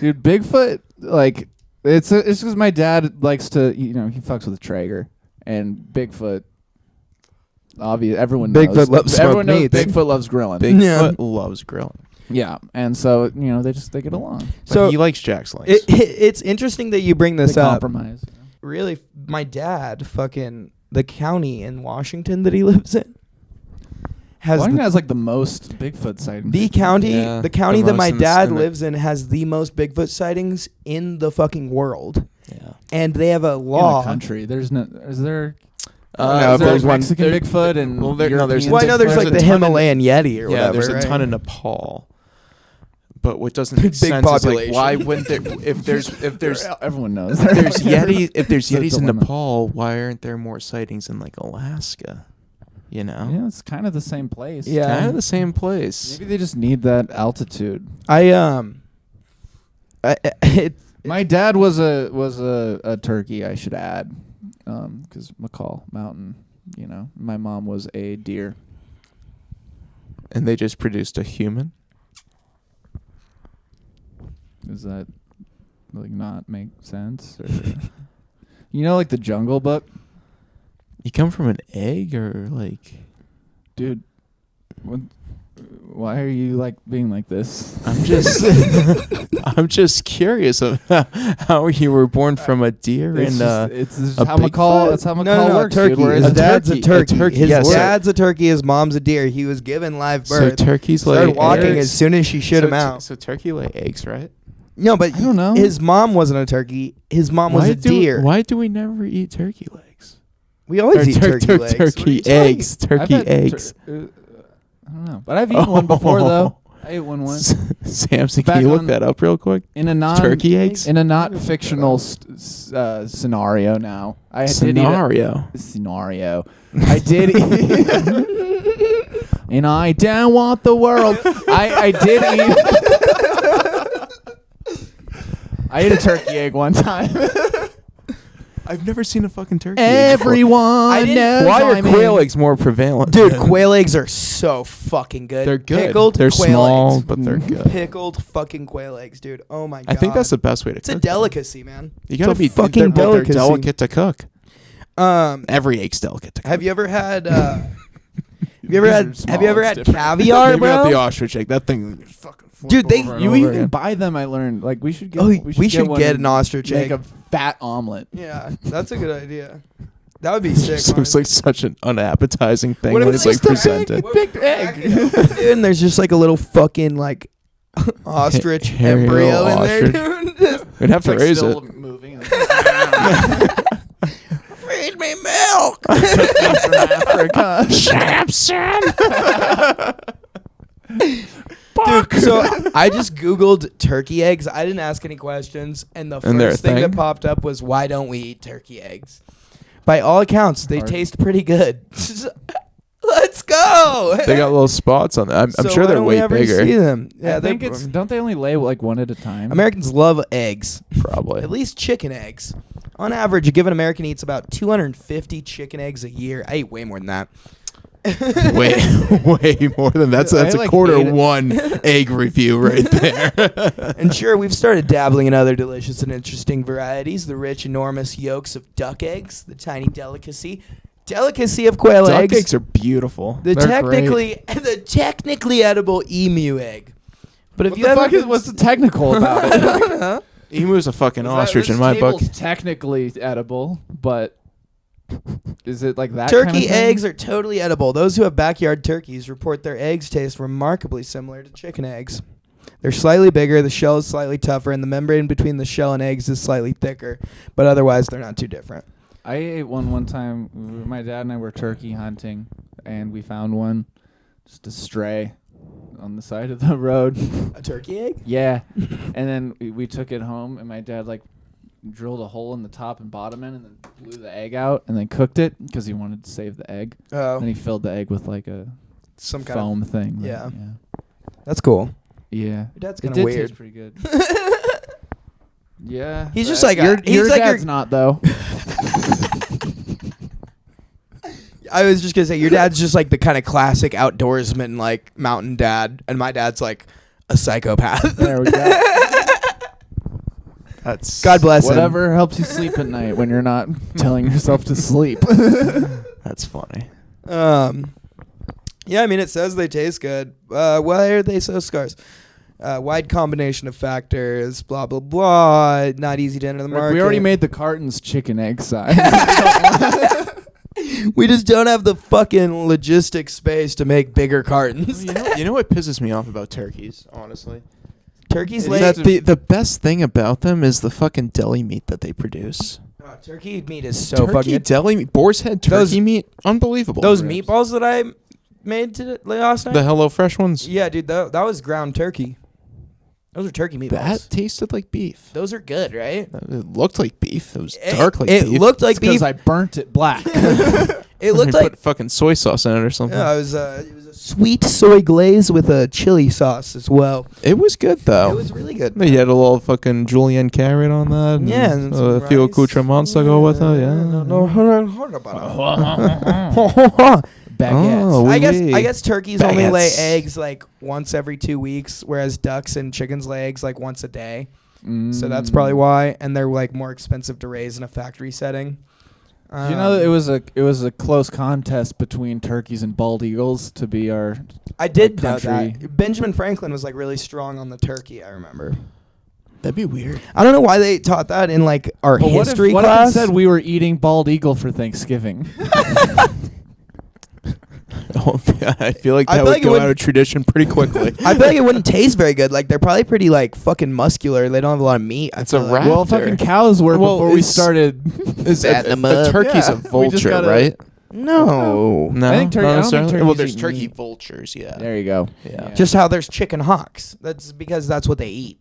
Dude, Bigfoot, like, it's because my dad likes to, he fucks with Traeger, and Bigfoot. Obvious, everyone knows. Bigfoot loves everyone smoked knows meats. Bigfoot loves grilling. Bigfoot loves grilling. Yeah, and so they get along. But So he likes Jack's Links. it's interesting that you bring this They up. compromise. Really, my dad, fucking the county in Washington that he lives in, has Washington the, has like the most Bigfoot sightings. the county. Yeah, the county the that most my in the dad Senate. lives in has the most Bigfoot sightings in the fucking world, Yeah. and they have a in the law. country. There's no. Is there? No, is there there's one- Mexican Bigfoot and Well, there's European Well, I know there's There's like a the ton in- Himalayan Yeti or whatever. there's a right? ton in Nepal. But what doesn't make Big sense is like population. why wouldn't there if there's everyone knows. if there's Yetis It's a in dilemma. Nepal, why aren't there more sightings in like Alaska? Yeah, it's kind of the same place. Yeah. Kind of the same place. Maybe they just need that altitude. My dad was a turkey, I should add, because McCall Mountain. My mom was a deer. And they just produced a human. Does that like not make sense? Or like the Jungle Book, You come from an egg or like dude. Why are you like being like this? I'm just I'm just curious of how you were born from a deer It's and just a how Bigfoot? McCall. That's how McCall no, works. turkey. Dude. His Whereas dad's a turkey. a turkey, His yes. dad's a turkey. His mom's a deer. He was given live so birth. turkeys Started lay walking eggs. as soon as she shit him out. So turkey lay eggs, right? No, but I don't know. his mom wasn't a turkey. His mom was a deer. Why do we never eat turkey legs? We always Or eat turkey legs. What are you Turkey talking- eggs. I've Turkey had eggs. I don't know, but I've eaten one before though. I ate one once Samson, Back can you look on- that up real quick? in a Turkey eggs? in a not fictional scenario. Now I did Scenario. eat a scenario. I did eat, and I don't want the world. I did eat. I ate a turkey egg one time. I've never seen a fucking turkey egg before. Everyone knows Why are I'm in. quail eggs more prevalent? Dude, quail eggs are so fucking good. They're good. Pickled They're quail small, eggs. but they're good. Pickled fucking quail eggs, dude. Oh my god. I think that's the best way to It's a cook them. delicacy, man. You gotta It's a be fucking they're delicacy. delicate to cook. Every Egg's delicate to cook. Have you ever had have you ever These had are small, have you ever it's had different. caviar, Maybe not the bro? ostrich egg. That thing is fucking flip Dude, they- over and You over even again. buy them. I learned. Like we should get. Oh, we should one get an ostrich Make egg. a fat omelet. Yeah, that's a good idea. That would be sick. It looks like such an unappetizing thing What when if it's it's like just a egg? presented. What if we crack it open, dude, and there's just like a little fucking like ostrich Hairy embryo in little there, dude. We'd have to raise it. Moving. Feed me milk. From Africa. Shut up, son. Dude, so I just Googled turkey eggs. I didn't ask any questions. And the And they're a first thing that thing? popped up was, why don't we eat turkey eggs? By all accounts, they Hard. taste pretty good. Let's go. They got little spots on them. I'm So sure why they're don't we way ever bigger. See them. Yeah, I think it's. Don't they only lay like one at a time? Americans love eggs. Probably. At least chicken eggs. On average, a given American eats about 250 chicken eggs a year. I eat way more than that. way more than that's I a like quarter ate it. one egg review right there. And sure, we've started dabbling in other delicious and interesting varieties. The rich, enormous yolks of duck eggs, the tiny delicacy Delicacy of quail Duck eggs. eggs are beautiful. The They're great. technically edible emu egg. But if What you the ever fuck is what's the technical about it? Emu is a fucking ostrich This in my book. table's technically edible, but is it like that? turkey kind of thing? eggs are totally edible. Those who have backyard turkeys report their eggs taste remarkably similar to chicken eggs. They're slightly bigger, the shell is slightly tougher, and the membrane between the shell and eggs is slightly thicker. But otherwise, they're not too different. I ate one time. My dad and I were turkey hunting, and we found one just a stray on the side of the road. A turkey egg? Yeah, and then we took it home, and my dad like drilled a hole in the top and bottom end, and then blew the egg out, and then cooked it because he wanted to save the egg. Oh, Then he filled the egg with like a some kind foam thing. like, yeah. yeah. That's cool. Yeah. Your dad's It kind did of weird. taste pretty good. Yeah. He's just but like your he's like dad's not though. I was just gonna say your dad's just like the kind of classic outdoorsman, like mountain dad, and my dad's like a psychopath. There we go. That's God bless him. Whatever helps you sleep at night when you're not telling yourself to sleep. That's funny. Yeah, I mean, it says they taste good. Why are they so scarce? Wide combination of factors, blah, blah, blah. Not easy to enter the market. We already made the cartons chicken egg size. We just don't have the fucking logistics space to make bigger cartons. You know what pisses me off about turkeys, honestly? Turkeys Is lay... that the best thing about them is the fucking deli meat that they produce. Oh, turkey meat is so turkey fucking good. deli meat, boar's head turkey Those- meat, unbelievable. Those Ribs. meatballs that I made last night? The Hello Fresh ones. Yeah, dude, that was ground turkey. Those are turkey meatballs. That tasted like beef. Those are good, right? It looked like beef. It was It- dark like it beef. looked like beef. Because I burnt it black. It looked They like... put fucking soy sauce in it or something. Yeah, it was a sweet soy glaze with a chili sauce as well. It was good though. It was really good. They had a little fucking julienne carrot on that. And Yeah, and some a few rice. accoutrements to go with it. Yeah. Baguettes. Oh, I oui. guess turkeys only lay Baguettes. eggs like once every 2 weeks, whereas ducks and chickens lay eggs like once a day. So that's probably why, and they're like more expensive to raise in a factory setting. You know, it was a close contest between turkeys and bald eagles to be our. I did know country. that. Benjamin Franklin was like really strong on the turkey. I remember. That'd be weird. I don't know why they taught that in like our But history what class. if it said we were eating bald eagle for Thanksgiving? I feel like I that feel would like it go wouldn't- out of tradition pretty quickly. I feel like it wouldn't taste very good. Like they're probably pretty like fucking muscular. They don't have a lot of meat. It's a feel like. wrap. Well, fucking cows were Well, before we it's- started. Is Fatten them a up. turkey's Yeah, a we just vulture, gotta- right? No. No, I think not I don't think necessarily. turkeys Well, there's eat turkey meat. vultures. Yeah. There you go. Yeah. Just how there's chicken hawks. That's because that's what they eat.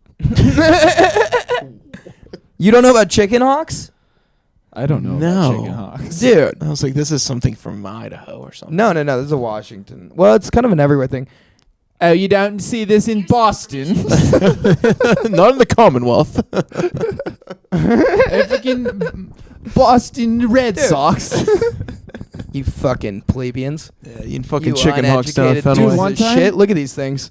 You don't know about chicken hawks? I don't know No. about chicken hawks. Dude. I was like, this is something from Idaho or something. No. This is a Washington. Well, it's kind of an everywhere thing. Oh, you don't see this in Boston? Not in the Commonwealth. Fucking Boston Red Dude. Sox. You fucking plebeians. Yeah, you fucking You chicken hawks down uneducated Fenway. pieces One of time- shit. Look at these things.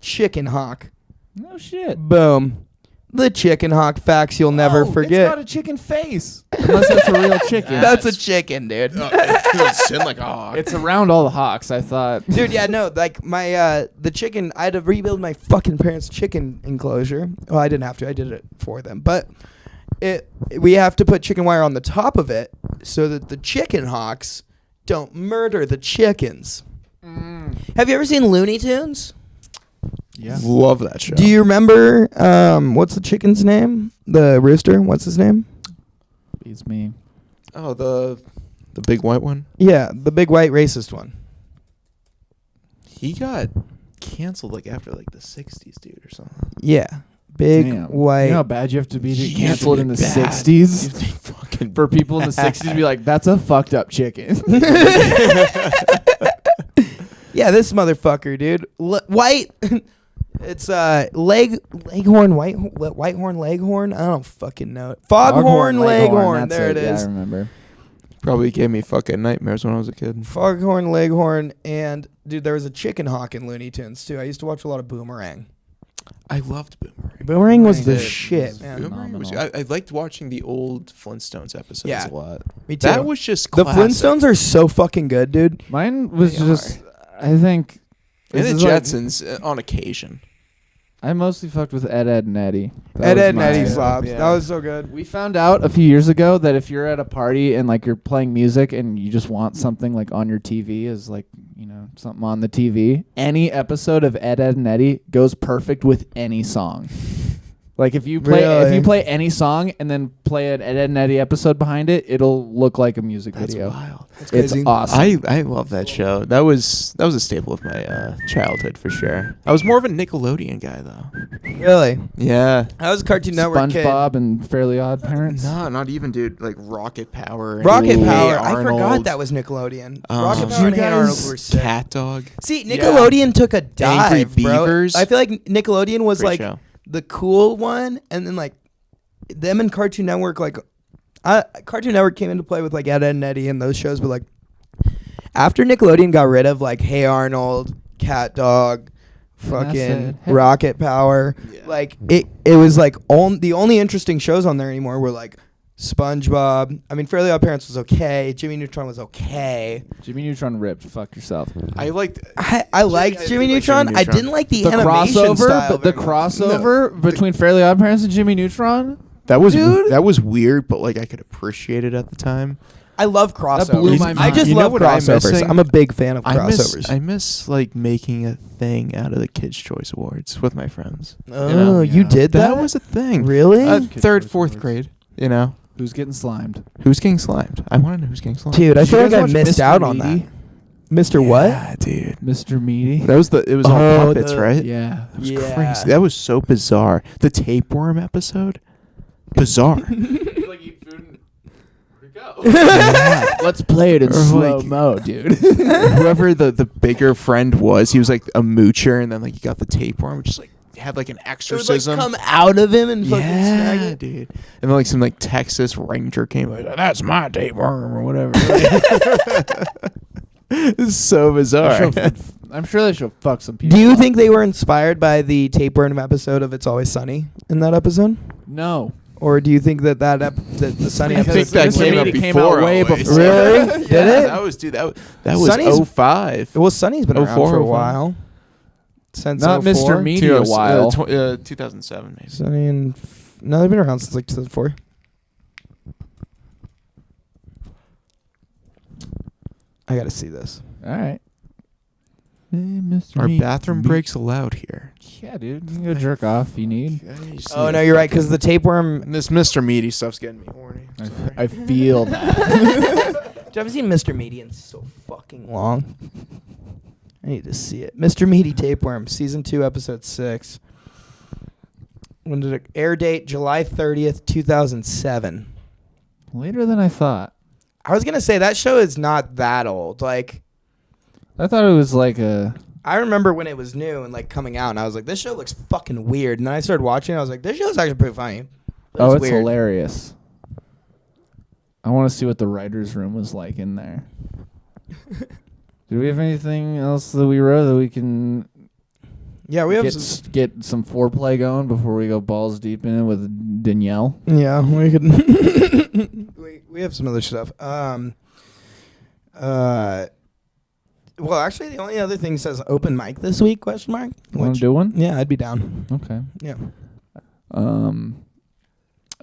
Chicken hawk. No shit. Boom. The chicken hawk facts you'll never Oh, forget. It's got a chicken face. Unless that's a real chicken. That's a chicken, dude. Sin like a hawk. It's around all the hawks, I thought. Dude, yeah, no, like my the chicken, I had to rebuild my fucking parents' chicken enclosure. Well, I didn't have to. I did it for them. But we have to put chicken wire on the top of it so that the chicken hawks don't murder the chickens. Have you ever seen Looney Tunes? Yeah. Love that show. Do you remember what's the chicken's name? The rooster? What's his name? Beats me. Oh, the big white one. Yeah, the big white racist one. He got canceled like after like the '60s, dude, or something. Yeah. Big Damn. white. You know how bad you have to be to You get have to canceled be in the bad. 60s? Fucking For people in the 60s to be like, that's a fucked up chicken. Yeah, this motherfucker, dude. White. It's leghorn, whitehorn, leghorn. I don't fucking know. Foghorn, leghorn. That's There it Yeah, I is. remember. Probably gave me fucking nightmares when I was a kid. Foghorn, leghorn, and dude, there was a chicken hawk in Looney Tunes too. I used to watch a lot of Boomerang. I loved Boomerang. Boomerang was the Yeah, shit, man. Boomerang was, Phenomenal. I liked watching the old Flintstones episodes Yeah. a lot. Me too. That was just The classic. Flintstones are so fucking good, dude. Mine was They just, I think. And this the is like- Jetsons on occasion. I mostly fucked with Ed and Eddie. That Ed, was Ed, and my- Eddie Yeah. slaps. Yeah. That was so good. We found out a few years ago that if you're at a party and like you're playing music and you just want something like on your TV as like, you know, something on the TV, any episode of Ed, Ed and Eddie goes perfect with any song. Like if you play any song and then play an Ed, Ed and Eddie episode behind it, it'll look like a music That's video. wild. That's It's crazy. awesome. I love that show. That was a staple of my childhood for sure. I was more of a Nickelodeon guy though. Really? Yeah. I was a Cartoon Network kid. SpongeBob and Fairly Odd Parents. No, not even, dude. Like Rocket Power. and Rocket Hey Power. I Arnold. forgot that was Nickelodeon. Um, Rocket Did Power and you Hey Arnold guys- were sick. Cat Dog. See, Nickelodeon took a dive, Angry bro. Beavers. I feel like Nickelodeon was Great like show. the cool one, and then like them and Cartoon Network, like Cartoon Network came into play with like Ed, Ed and Eddie and those shows, but like after Nickelodeon got rid of like Hey Arnold, Cat Dog, fucking said, hey. Rocket Power, Yeah. like it was like the only interesting shows on there anymore were like SpongeBob. I mean, Fairly Odd Parents was okay. Jimmy Neutron was okay. Jimmy Neutron ripped. Fuck yourself. I liked. I liked I Jimmy did like Neutron. Jimmy I Neutron. didn't like the The animation crossover, style. but the very much. crossover between Fairly Odd Parents and Jimmy Neutron. That was Dude. that was weird, but like I could appreciate it at the time. I love crossovers. blew my I mind. just You know love what I'm crossovers. missing? I'm a big fan of I crossovers. miss like making a thing out of the Kids' Choice Awards with my friends. Oh, know? you did that? That was a thing. Really? Kids' Third, Choice fourth Awards. grade. You know, Who's getting slimed? who's getting slimed? I want to know who's getting slimed. Dude, I Did you feel like guys I watch missed Mr. out on Meaty? that. Mr. What? Yeah, dude. Mr. Meaty. That was it was all Oh, puppets, the- right? Yeah. That was Yeah. crazy. That was so bizarre. The tapeworm episode, bizarre. Like eat food and where'd it go? Let's play it in Or slow like- mo, dude. Whoever the bigger friend was, he was like a moocher, and then like you got the tapeworm, which is like had like an It would like exorcism. come out of him and fucking snag Yeah, it. dude. And then like some like Texas Ranger came like, that's my tapeworm or whatever. It's so bizarre. I'm sure they should fuck some people. Do you up. think they were inspired by the tapeworm episode of It's Always Sunny in that episode? No. Or do you think that that the Sunny I think episode that Mr. came out Meaty before. came out way always. before. Really? Yeah, Did it? That was that was Sunny's- 05. Well, Sunny's been around 04, for a 05. while. Since Not 04. Mr. Meaty a while. 2007 maybe. Sunny and no, they've been around since like 2004. I gotta see this. All right. Hey, Mr. Are Meaty. bathroom breaks allowed here? Yeah, dude. You can go jerk off if you need. Oh no, you're right. Because the tapeworm. And this Mr. Meaty stuff's getting me horny. Sorry. I feel that. Have you seen Mr. Meaty? It's so fucking long. I need to see it. Mr. Meaty Tapeworm, season 2, episode 6. When did it air date? July 30th, 2007. Later than I thought. I was gonna say that show is not that old. Like, I thought it was like a. I remember when it was new and like coming out, and I was like, this show looks fucking weird. And then I started watching it. I was like, this show's actually pretty funny. But Oh, it's weird. hilarious. I want to see what the writer's room was like in there. Do we have anything else that we wrote that we can Yeah, we have. get some foreplay going before we go balls deep in it with Danielle? Yeah, we could. we have some other stuff. Well, actually, the only other thing says open mic this week? Question mark. Want to do one? Yeah, I'd be down. Okay. Yeah.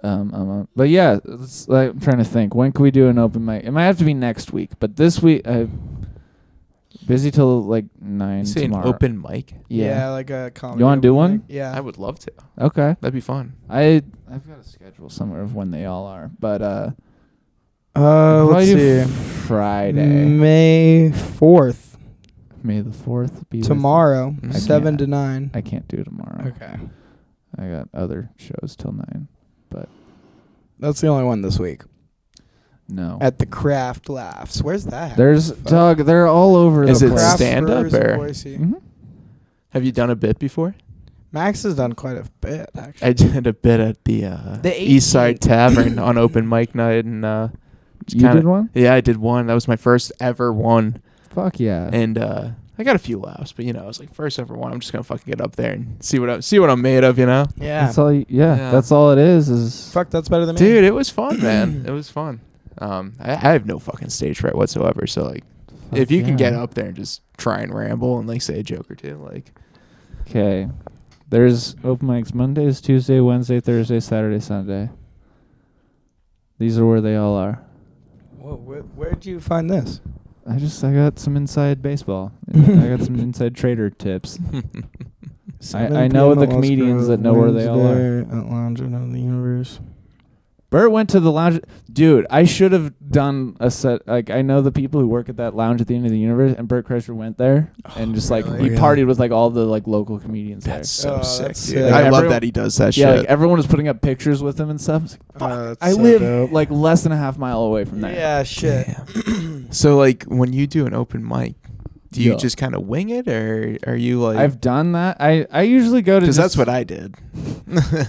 But yeah, I'm trying to think. When can we do an open mic? It might have to be next week, but this week busy till like 9 You say an tomorrow. open mic? Yeah. like a comedy. You wanna do open one? mic. Yeah. I would love to. Okay. That'd be fun. I've got a schedule somewhere of when they all are, but Let's probably do see. Friday, May 4th. May the 4th. Be with- Tomorrow, I 7 can't. to 9. I can't do tomorrow. Okay. I got other shows till 9. That's the only one this week. No. At the Craft Laughs. Where's that? There's Fuck. dog. They're all over Is the it place. Craft stand-up Spurs in or- Boise. Mhm. Have you done a bit before? Max has done quite a bit, actually. I did a bit at the The East Side 18th. Tavern on open mic night, and You did one? Yeah, I did one. That was my first ever one, Fuck yeah. and I got a few laughs, but I was like, first ever one, I'm just gonna fucking get up there and see what I'm made of, Yeah. That's all. That's all it is. Fuck, that's better than me. Dude, it was fun, man. It was fun. I have no fucking stage fright whatsoever. So like, if you can get up there and just try and ramble and like say a joke or two, like. Okay, there's open mics Mondays, Tuesday, Wednesday, Thursday, Saturday, Sunday. These are where they all are. Whoa, where'd you find this? I got some inside baseball. I got some inside trader tips. I know the comedians that know where they all are. At Lounge of the Universe. Bert went to the lounge. Dude, I should have done a set. Like, I know the people who work at that lounge at the end of the universe, and Bert Kreischer went there and just like really? he partied with like all the like local comedians That's there. so sick, that's dude. sick. I love Everyone- that he does that shit. Yeah, like everyone was putting up pictures with him and stuff. I was like, fuck, that's I so live dope. like less than a half mile away from there. Yeah, shit. Damn. So like, when you do an open mic, do you Yeah. just kind of wing it, or are you like? I've done that. I usually go to Because just- that's what I did.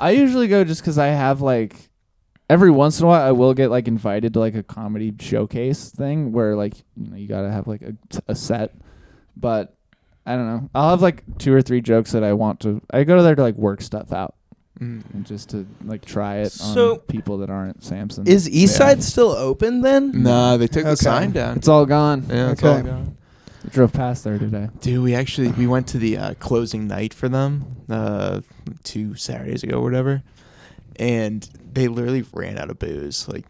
I usually go just because I have like every once in a while I will get like invited to like a comedy showcase thing where like you gotta have like a set, but I don't know. I'll have like 2 or 3 jokes that I want to. I go there to like work stuff out and just to like try it So- on people that aren't Samsons. Is Eastside Yeah. still open then? Nah, they took the Okay. sign down. It's all gone. Yeah, it's Okay. all gone. I drove past there today. Dude, we went to the closing night for them 2 Saturdays ago or whatever, and they literally ran out of booze. Like,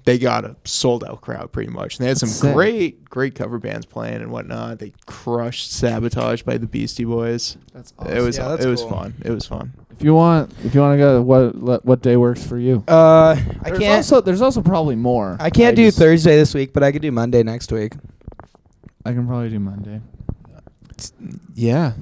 they got a sold out crowd pretty much. And they had That's some sick. great cover bands playing and whatnot. They crushed Sabotage by the Beastie Boys. That's It was Yeah, that's it was cool. fun. It was fun. If you want to go, what day works for you? I There's can't. there's also probably more. I can't do just- Thursday this week, but I could do Monday next week. I can probably do Monday. Yeah,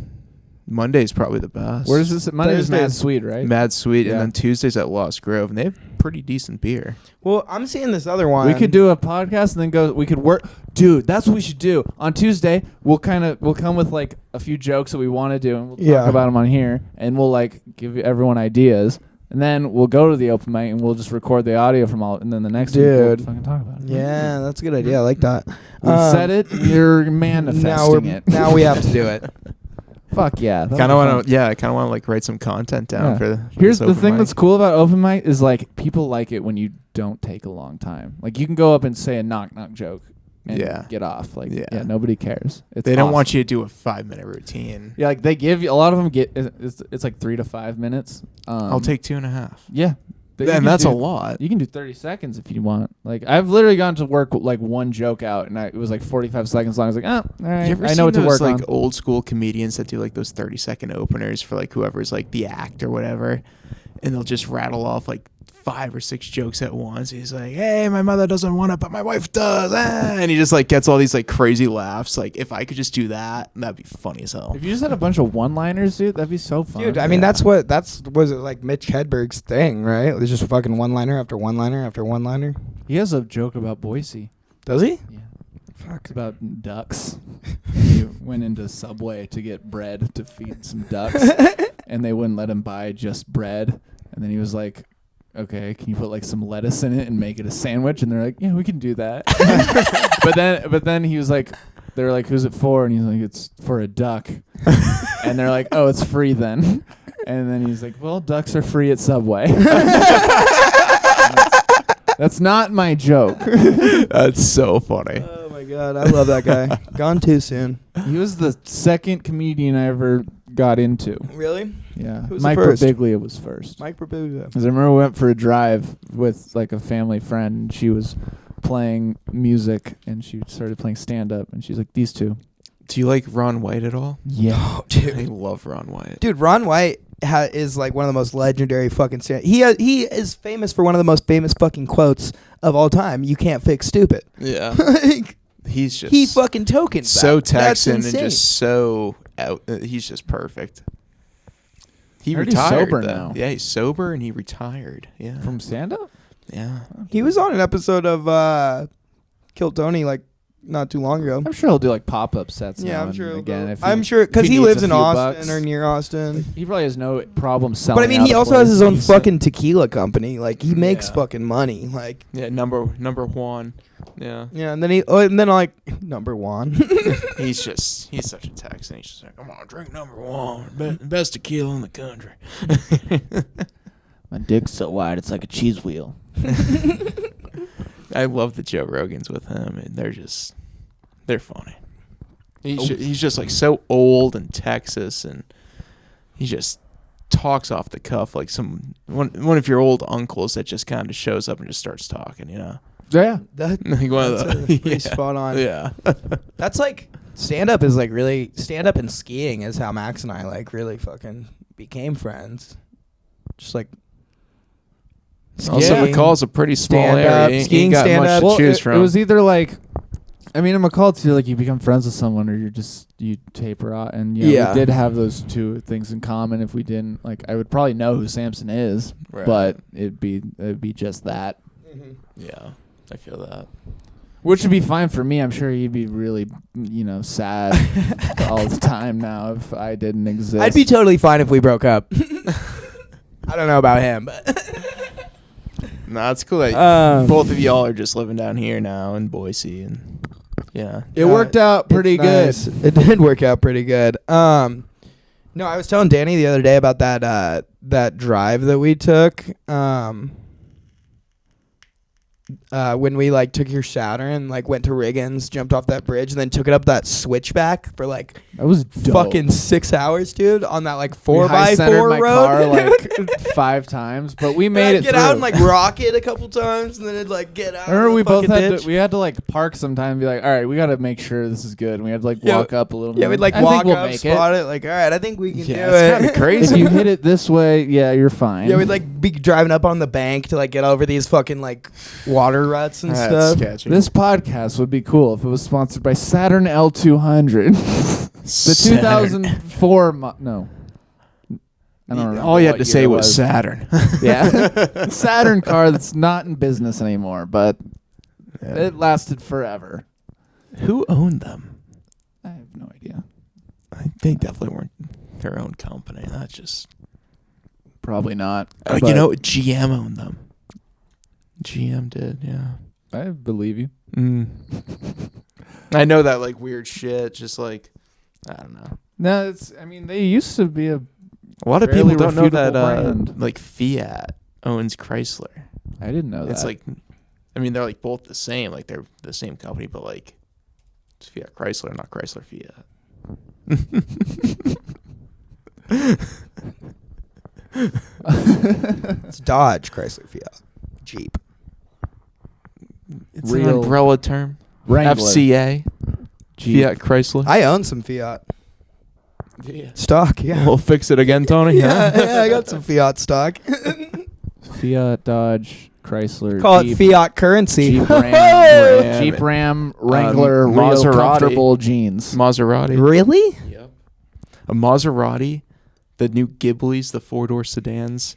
Monday's probably the best. Where's this? Monday's Mad Thursdays. Sweet, right? Mad Sweet, Yeah. and then Tuesday's at Lost Grove, and they have pretty decent beer. Well, I'm seeing this other one. We could do a podcast and then go. We could work, dude. That's what we should do on Tuesday. We'll come with like a few jokes that we want to do, and we'll Yeah. talk about them on here, and we'll like give everyone ideas, and then we'll go to the open mic and we'll just record the audio from all, and then the next week we'll Dude. fucking talk about it. Yeah, that's a good idea. I like that. We said it. You're manifesting it. Now we have to do it. Fuck yeah. that'll Kind be of fun. want to, I kind of want to like write some content down Yeah. for the. Here's this the open thing mic. that's cool about open mic is like people like it when you don't take a long time. Like you can go up and say a knock joke and Yeah. get off. Like Yeah. yeah, nobody cares. It's They don't awesome. want you to do a 5-minute routine. Yeah, like they give you a lot of them get it's like 3 to 5 minutes. I'll take 2.5. Yeah. You And can that's do- a lot. You can do 30 seconds if you want. Like I've literally gone to work with, like one joke out and it was like 45 seconds long. I was like, all right, You ever I know what seen to work those, like on. old school comedians that do like those 30-second openers for like whoever's like the act or whatever, and they'll just rattle off like 5 or 6 jokes at once. He's like, "Hey, my mother doesn't want it, but my wife does," and he just like gets all these like crazy laughs. Like if I could just do that, that'd be funny as hell. If you just had a bunch of one-liners, dude, that'd be so fun. Dude, I mean, Yeah. was it like Mitch Hedberg's thing, right? It was just fucking one-liner after one-liner after one-liner. He has a joke about Boise. Does he? Yeah. Fuck. It's about ducks. He went into Subway to get bread to feed some ducks, and they wouldn't let him buy just bread. And then he was like, "Okay, can you put like some lettuce in it and make it a sandwich?" And they're like, "Yeah, we can do that." but then he was like, "They're like, who's it for?" And he's like, "It's for a duck." And they're like, "Oh, it's free then." And then he's like, "Well, ducks are free at Subway." That's not my joke. That's so funny. Oh my god, I love that guy. Gone too soon. He was the second comedian I ever got into. Really? Yeah. Who was the Mike first? Birbiglia was first. Mike Birbiglia. Because I remember we went for a drive with like a family friend, and she was playing music, and she started playing stand-up, and she's like, "These two." Do you like Ron White at all? Yeah. Oh, I dude. love Ron White. Dude, Ron White is like one of the most legendary fucking he is famous for one of the most famous fucking quotes of all time. You can't fix stupid. Yeah. Like, He's just he fucking tokens so that. That's Texan and insane. just so out. He's just perfect. He Heard he's retired sober though. now. Yeah, he's sober and he retired. Yeah. From stand-up? Yeah. He was on an episode of Kill Tony like not too long ago. I'm sure he'll do like pop-up sets Yeah, now I'm and sure. again. If I'm he- sure because if he needs lives a in few Austin bucks. or near Austin. He probably has no problem selling But I mean, out he also before has his own decent. fucking tequila company. Like he makes Yeah. fucking money. Like Yeah. Number one. Yeah. Yeah, and then like number one. He's such a Texan. He's just like, come on, drink number one. Best tequila in the country. My dick's so wide, it's like a cheese wheel. I love the Joe Rogans with him, and they're funny. He's just like so old in Texas, and he just talks off the cuff like one of your old uncles that just kind of shows up and just starts talking, you know. Yeah. Like one That's of the, pretty spot on. Yeah. That's like stand-up is like really stand-up and skiing is how Max and I like really fucking became friends. Just like Also, skiing, McCall's a pretty small stand-up, area. skiing, Ain't got stand-up. much to choose from. It was either like, I mean, in McCall too, like you become friends with someone or you taper out, and we did have those two things in common. If we didn't, like, I would probably know who Samson is, Right. but it'd be just that. Mm-hmm. Yeah, I feel that. Which would be fine for me. I'm sure he'd be really, sad all the time now if I didn't exist. I'd be totally fine if we broke up. I don't know about him, but No, it's cool that both of y'all are just living down here now in Boise, and yeah. It worked out pretty good. Nice. It did work out pretty good. No, I was telling Danny the other day about that drive that we took. When we like took your Saturn, like went to Riggins, jumped off that bridge, and then took it up that switchback for like That was dope. fucking 6 hours, dude, on that like We 4x4 high-centered my road. car like 5 times, but we made it get through. out and like rock it a couple times, and then it'd like get out. I remember of the we both fucking had ditch. to like park sometime and be like, all right, we got to make sure this is good. And we had to like Yeah, walk up a little Yeah, bit. we'd like I walk think we'll up, make spot it. Like, all right, I think we can Yeah, do it's it. kinda crazy. If you hit it this way, yeah, you're fine. Yeah, we'd like be driving up on the bank to like get over these fucking like water ruts and That's stuff. sketchy. This podcast would be cool if it was sponsored by Saturn L200. The 2004 no. I don't remember. All you had what to year say it was Saturn. Yeah. Saturn car that's not in business anymore, but it lasted forever. Who owned them? I have no idea. They definitely weren't their own company. That's just. Probably not. Oh, but GM owned them. GM did, yeah. I believe you. I know that like weird shit. Just like, I don't know. No, they used to be a lot of fairly people don't know that reputable brand. like Fiat owns Chrysler. I didn't know that. It's like, I mean, they're like both the same. Like they're the same company, but like it's Fiat Chrysler, not Chrysler Fiat. It's Dodge, Chrysler, Fiat, Jeep. It's an Real umbrella term. Wrangler. FCA. Jeep. Fiat Chrysler. I own some Fiat Yeah. stock. Yeah, We'll fix it again, Tony. yeah, I got some Fiat stock. Fiat, Dodge, Chrysler, Call Jeep, it Fiat currency. Jeep Ram, Ram. Jeep Ram, Wrangler, real Maserati. comfortable jeans. Maserati. Really? Yep. A Maserati, the new Ghiblis, the 4-door sedans,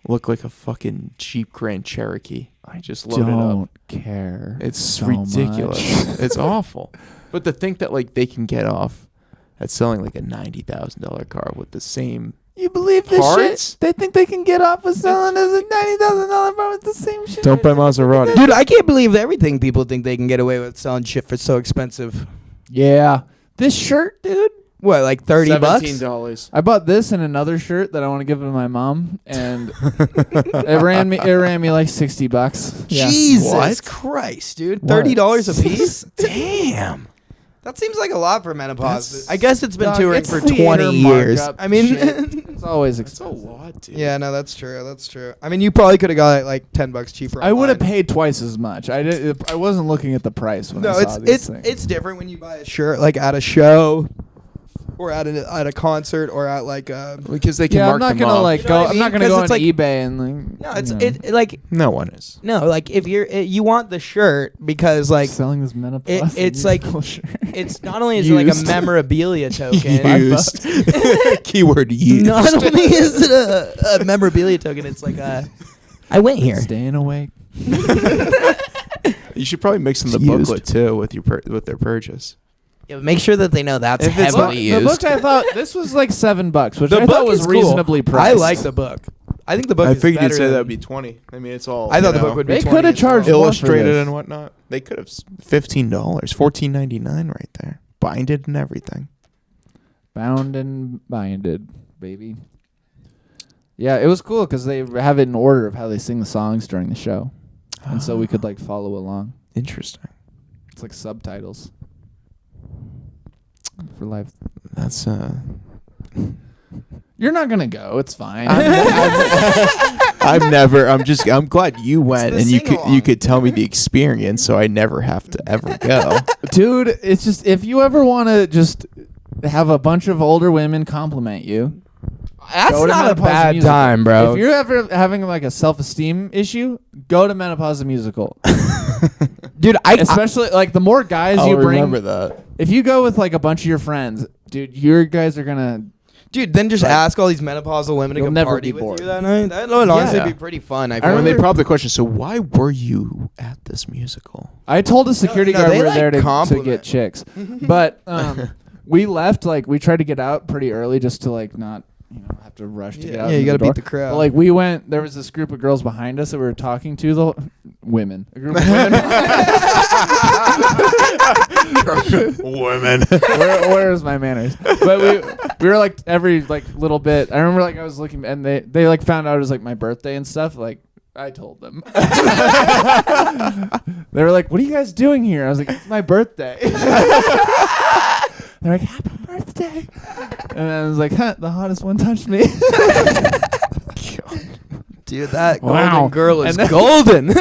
look like a fucking Jeep Grand Cherokee. I just loaded up. Don't care. It's so ridiculous. much. It's awful. But to think that like they can get off at selling like a $90,000 car with the same You believe this parts? shit? They think they can get off with selling as a $90,000 car with the same shit. Don't buy Maserati. Dude, I can't believe everything people think they can get away with selling shit for so expensive. Yeah. This shirt, dude. What, like $30? $17. I bought this and another shirt that I want to give to my mom, and it ran me like $60. Yeah. Jesus What? Christ, dude. What? $30 a piece? Damn. That seems like a lot for menopause. That's- I guess it's been Dog, touring it's for theater 20 years. markup I mean, shit. It's always That's a expensive. lot, dude. yeah, no, that's true. That's true. I mean, you probably could have got it like $10 cheaper. I would have online. paid twice as much. I wasn't looking at the price when No, I saw these things. it's different when you buy a shirt like at a show, or at a concert, or at like a. Because they can yeah, mark I'm not them gonna up. like You know go. what I I'm not mean? gonna 'Cause go on it's like- eBay and like. No, it's you know, it like No one is. no, like if you want the shirt because like selling this menopause. it's like- culture. it's not only is it like a Used. memorabilia token. Used. Keyword used. Not only is it a memorabilia token, it's like a. I went here. Staying awake. You should probably mix in the It's used. booklet too with with their purchase. Yeah, but make sure that they know that's If it's heavily not- The used. book I thought this was like $7, which The I book thought was is cool. reasonably priced. I like the book. I think the book. I is figured you'd better say than- that would be 20. I mean, it's all. I thought you the book know, would be. They 20 coulda as well. charged more for illustrated this. and whatnot. They could have $15, $14.99 right there, binded and everything. Bound and binded, baby. Yeah, it was cool because they have it in order of how they sing the songs during the show, and so we could like follow along. Interesting. It's like subtitles for live. That's You're not gonna go. It's fine. I've never. I'm glad you went the and you sing-along. could tell me the experience, so I never have to ever go. Dude, it's just if you ever want to just have a bunch of older women compliment you, That's go to not a Menopause bad Musical. time, bro. If you're ever having like a self-esteem issue, go to Menopause the Musical. Dude, Especially like the more guys I'll you bring. remember that. If you go with like a bunch of your friends, dude, your guys are gonna. Dude, then just Like, ask all these menopausal women to you'll come never party be with bored. you that night. That would honestly Yeah. be pretty fun. I I feel When remember- they probably question, so why were you at this musical? I told a security no, guard they, we were like, there to compliment. get chicks, but we left like we tried to get out pretty early just to like not have to rush to get out. Yeah, you got gotta to beat the crowd. But, like we went, there was this group of girls behind us that we were talking to. The women, a group of women. Women. Where's my manners? But we were like every like little bit. I remember like I was looking and they like found out it was like my birthday and stuff. Like I told them. They were like, "What are you guys doing here?" I was like, "It's my birthday." They're like, "Happy birthday!" And I was like, "Huh, the hottest one touched me." Dude, that Wow. golden girl is And then- golden.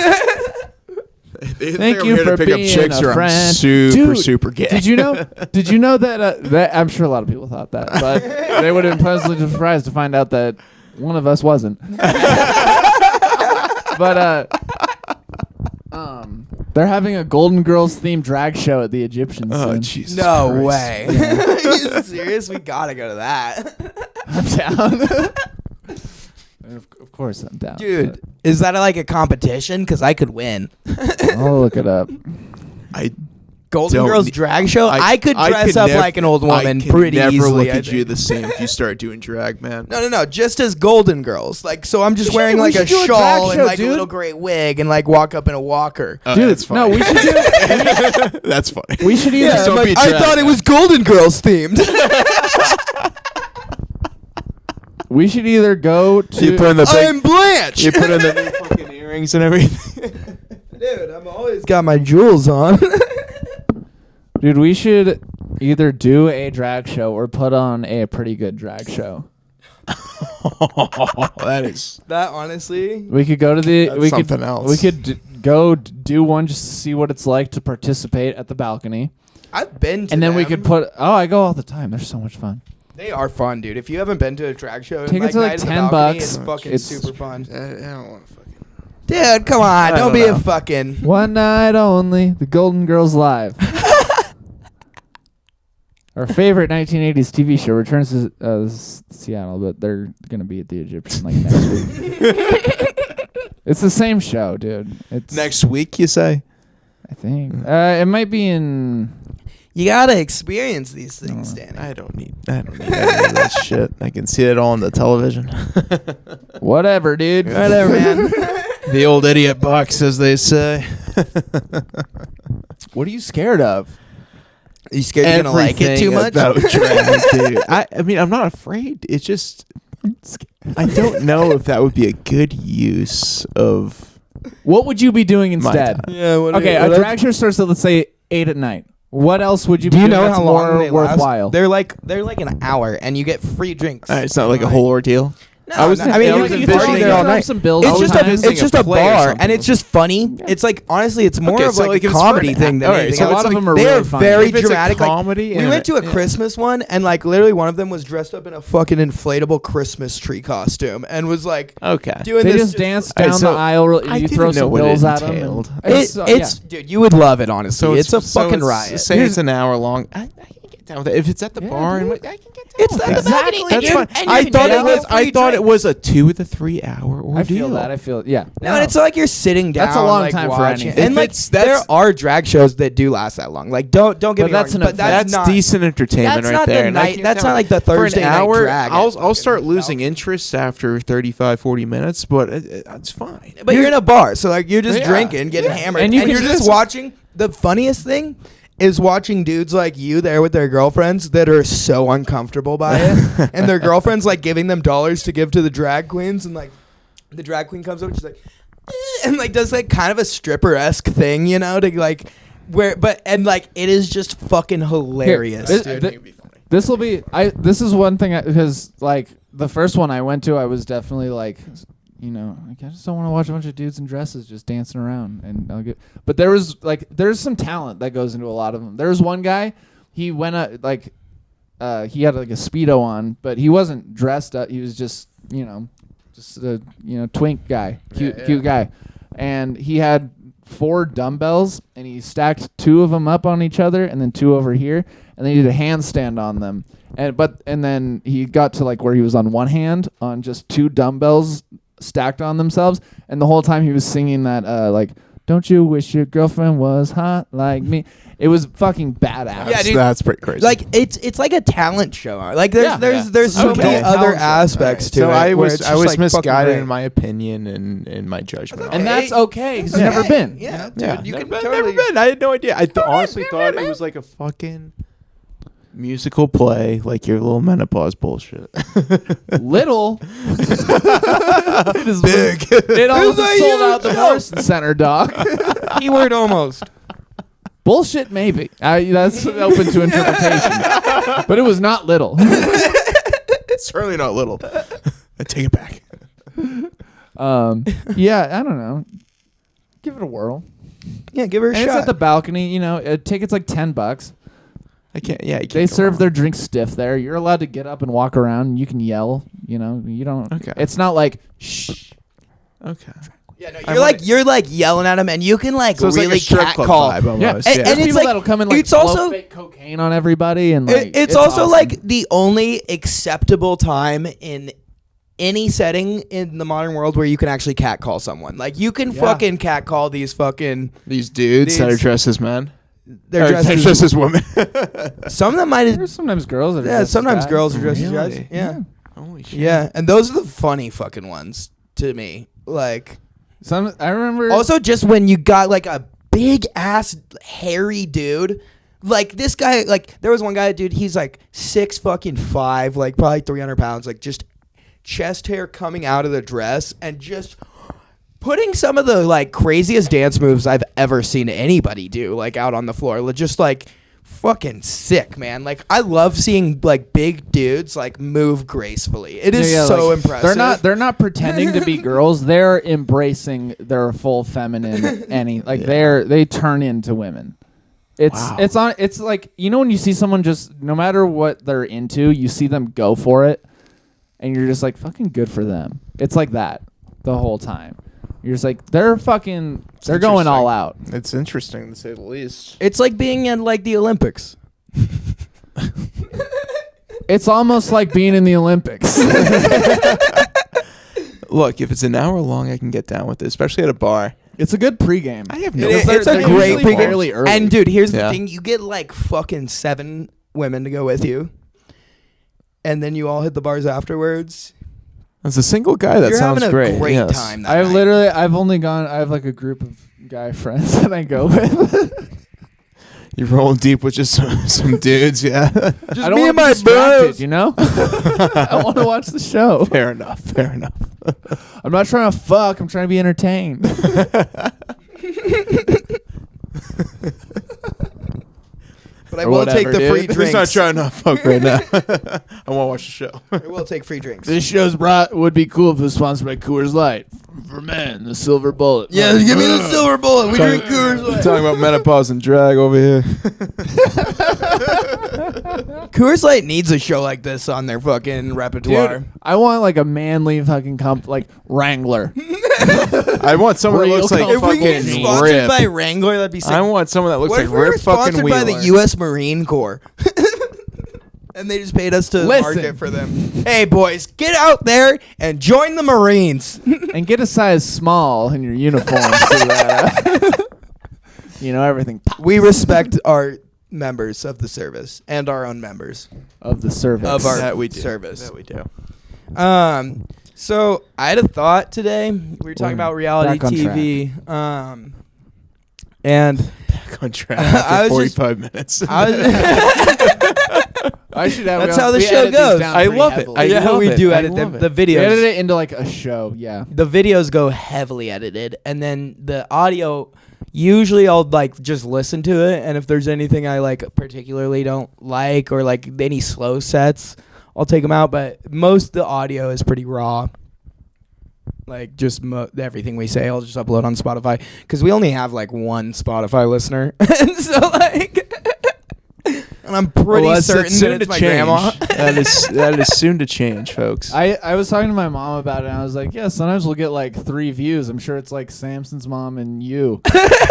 Thank you for being a friend. Super, Dude, super gay. Did you know? Did you know that I'm sure a lot of people thought that, but they would have been pleasantly surprised to find out that one of us wasn't. But they're having a Golden Girls themed drag show at the Egyptians. Oh, soon. Jesus No Christ. way. Are you serious? We gotta go to that. I'm down. Of course, I'm down. Dude, is that like a competition? Because I could win. I'll look it up. I Golden Don't Girls ne- drag show? I could dress could up nev- like an old woman I could pretty never easily. look I at you think. the same if you start doing drag, man. No. Just as Golden Girls. Like, so I'm just We wearing should- we like a should do a drag shawl and show, like dude. a little gray wig and like walk up in a walker. Oh, Dude, that's no, funny. we should do. That's funny. We should either. Yeah, Don't I'm be like, I drag, thought it man. was Golden Girls themed. We should either go to. You put in the I'm big, Blanche. you put in the new fucking earrings and everything. Dude, I'm always got my jewels on. Dude, we should either do a drag show or put on a pretty good drag show. That is. That honestly, We could go to the. That's we could something else. We could go do one just to see what it's like to participate at the balcony, I've been to and then we them. could put. Oh, I go all the time. They're so much fun. They are fun, dude. If you haven't been to a drag show, Tickets like, are like night at the $10 balcony, bucks. It's fucking It's- super fun. I don't want to fucking. Dude, come on. I Don't don't be know. a fucking. One night only, the Golden Girls live. Our favorite 1980s TV show returns to Seattle, but they're gonna be at the Egyptian like next week. It's the same show, dude. It's Next week, you say? I think it might be in. You gotta experience these things, Danny. I don't need any of that shit. I can see it all on the television. Whatever, dude. Whatever, man. The old idiot box, as they say. What are you scared of? Are you scared you're gonna like it too much? About drag, dude. I mean, I'm not afraid. It's just I don't know if that would be a good use of What would you be doing instead? time. Yeah. What Okay, a drag show starts at let's say 8 at night. What else would you Do be you doing know that's how long more they last? worthwhile? They're like an hour, and you get free drinks. It's not like a whole ordeal. No, I was- I mean, I you was can envisioning party there all you night. Some bills It's I was just a envisioning it's just a a play or bar, something. and it's just funny. It's like honestly, it's more Okay, of so, like a if it's comedy for- thing than alright, anything. so a else. lot of them are They really are funny. very If it's a dramatic. Like, comedy we and went to a yeah. Christmas one, and like literally one of them was dressed up in a fucking inflatable Christmas tree costume, and was like Okay. doing They this. just dance Alright, down so the aisle. I You didn't throw know some what it bills at them. entailed. It's dude, you would love it. Honestly, it's a fucking riot. Say it's an hour long. I can get down with it. If it's at the bar, and I can get down. It's with at the that. balcony. That's fine. And I you thought can it was. get free I thought it drinks. was a 2 to 3 hour ordeal. I feel that. I feel yeah. No, and it's like you're sitting down. That's a long like, time for watching. anything. And If like it's- there that's- are drag shows that do last that long. Like don't get But me that's wrong. an But that's event. not decent entertainment that's right not there. the And I night. can That's tell not like the for Thursday an night hour, drag. I'll start losing interest after 35, 40 minutes, but it's fine. But you're in a bar, so like you're just Yeah. drinking, getting hammered, And and, you can you're just just- watching. The funniest thing is watching dudes like you there with their girlfriends that are so uncomfortable by it, and their girlfriends like giving them dollars to give to the drag queens, and like the drag queen comes over, and she's like, and like does like kind of a stripper-esque thing, you know, to like where, but and like it is just fucking hilarious. Here, dude. It'd be funny. This will be. This is one thing because like the first one I went to, I was definitely like, you know, like, I just don't want to watch a bunch of dudes in dresses just dancing around. And I'll get. But there's some talent that goes into a lot of them. There's one guy. He went he had like a Speedo on, but he wasn't dressed up. He was just a twink guy, cute guy, and he had 4 dumbbells, and he stacked 2 of them up on each other, and then 2 over here, and then he did a handstand on them, and then he got to like where he was on one hand on just 2 dumbbells stacked on themselves, and the whole time he was singing that like, "Don't you wish your girlfriend was hot like me?" It was fucking badass. Yeah, dude. That's pretty crazy. Like it's like a talent show. Like there's so Okay. many other Talent show. aspects to so it. I where was it's I just, was like, fucking misguided great. in my opinion and in my judgment. And that's okay because you've never been. Yeah, dude, Yeah, you never, can never totally. been. I had no idea. I honestly thought it was like a fucking musical play, like your little menopause bullshit. Little. It is Big. It almost like sold you, out the Joe. Morrison Center, dog. Keyword almost. Bullshit, maybe. That's open to interpretation. But it was not little. Certainly not little. I take it back. Yeah, I don't know. Give it a whirl. Yeah, give her a And it's shot. at the balcony. Tickets like $10. I can't. Yeah, you can't They go serve wrong. their drinks stiff there. You're allowed to get up and walk around. And you can yell. You don't. Okay. It's not like shh. Okay. yeah, no, you're like yelling at him, and you can like So it's really like a strip club catcall. vibe almost. Yeah. And- There's and it's people like- that'll come and like it's blow also- fake cocaine on everybody, and like It's also awesome. like the only acceptable time in any setting in the modern world where you can actually catcall someone. Like you can fucking catcall these fucking. These dudes that are These- dressed as men. They're Or dressed dressed as, as women. some of them might. There's sometimes girls that are Yeah, dressed as sometimes guys. girls are dressed as Really? guys. Yeah. Holy shit. Yeah, and those are the funny fucking ones to me. Like, I remember. also just when you got like a big ass hairy dude, like this guy, like there was one guy, dude, he's like 6'5", like probably 300 pounds, like just chest hair coming out of the dress and just putting some of the like craziest dance moves I've ever seen anybody do, like out on the floor. Just like fucking sick, man. Like I love seeing like big dudes like move gracefully. It is so like, impressive. They're not pretending to be girls. They're embracing their full feminine. They turn into women. Wow. It's like when you see someone just no matter what they're into, you see them go for it, and you're just like fucking good for them. It's like that the whole time. You're just like they're going all out. It's interesting to say the least. It's like being in like the Olympics. It's almost like being in the Olympics. Look, if it's an hour long, I can get down with it, especially at a bar. It's a good pregame. I have no. It's a they're great usually pregame. fairly early. And dude, here's the Yeah. thing: you get like fucking 7 women to go with you, and then you all hit the bars afterwards. As a single guy, that You're sounds having a great. great yes. time. That night. I have like a group of guy friends that I go with. You're rolling deep with just some dudes, yeah. Just I don't me wanna and be my distracted, bros. you know? I want to watch the show. Fair enough. Fair enough. I'm not trying to fuck. I'm trying to be entertained. But I Or will whatever, take the dude. free He's drinks. He's not trying to fuck right now. I want to watch the show. I will take free drinks. This show's would be cool if it was sponsored by Coors Light. For men, the silver bullet. Yeah, give me the silver bullet. We drink Coors Light. Talking about menopause and drag over here. Coors Light needs a show like this on their fucking repertoire. Dude, I want like a manly fucking like Wrangler. I want someone that Real looks like If we get fucking sponsored Rip. by Wrangler, that'd be sick. I want someone that looks What like if we were Rip fucking sponsored by the Wheeler. U.S. Marine Corps? And they just paid us to Listen. market for them. Hey, boys, get out there and join the Marines. And get a size small in your uniform so that, everything We respect our members of the service and our own members of the service. of our That we do. service. That we do. So I had a thought today. We were talking We're about reality back on TV. And Back on track I after was just- 45 minutes. I should have. That's how the show goes. I love it. I yeah, love we it. do I edit them. love The it. We edit videos. it into like a show. Yeah. The videos go heavily edited, and then the audio. Usually, I'll like just listen to it, and if there's anything I like particularly don't like, or like any slow sets, I'll take them out. But most of the audio is pretty raw. Like just everything we say, I'll just upload on Spotify because we only have like one Spotify listener, and so like. And I'm pretty certain that it's my grandma. that is soon to change, folks. I was talking to my mom about it, and I was like, yeah, sometimes we'll get like 3 views. I'm sure it's like Samson's mom and you.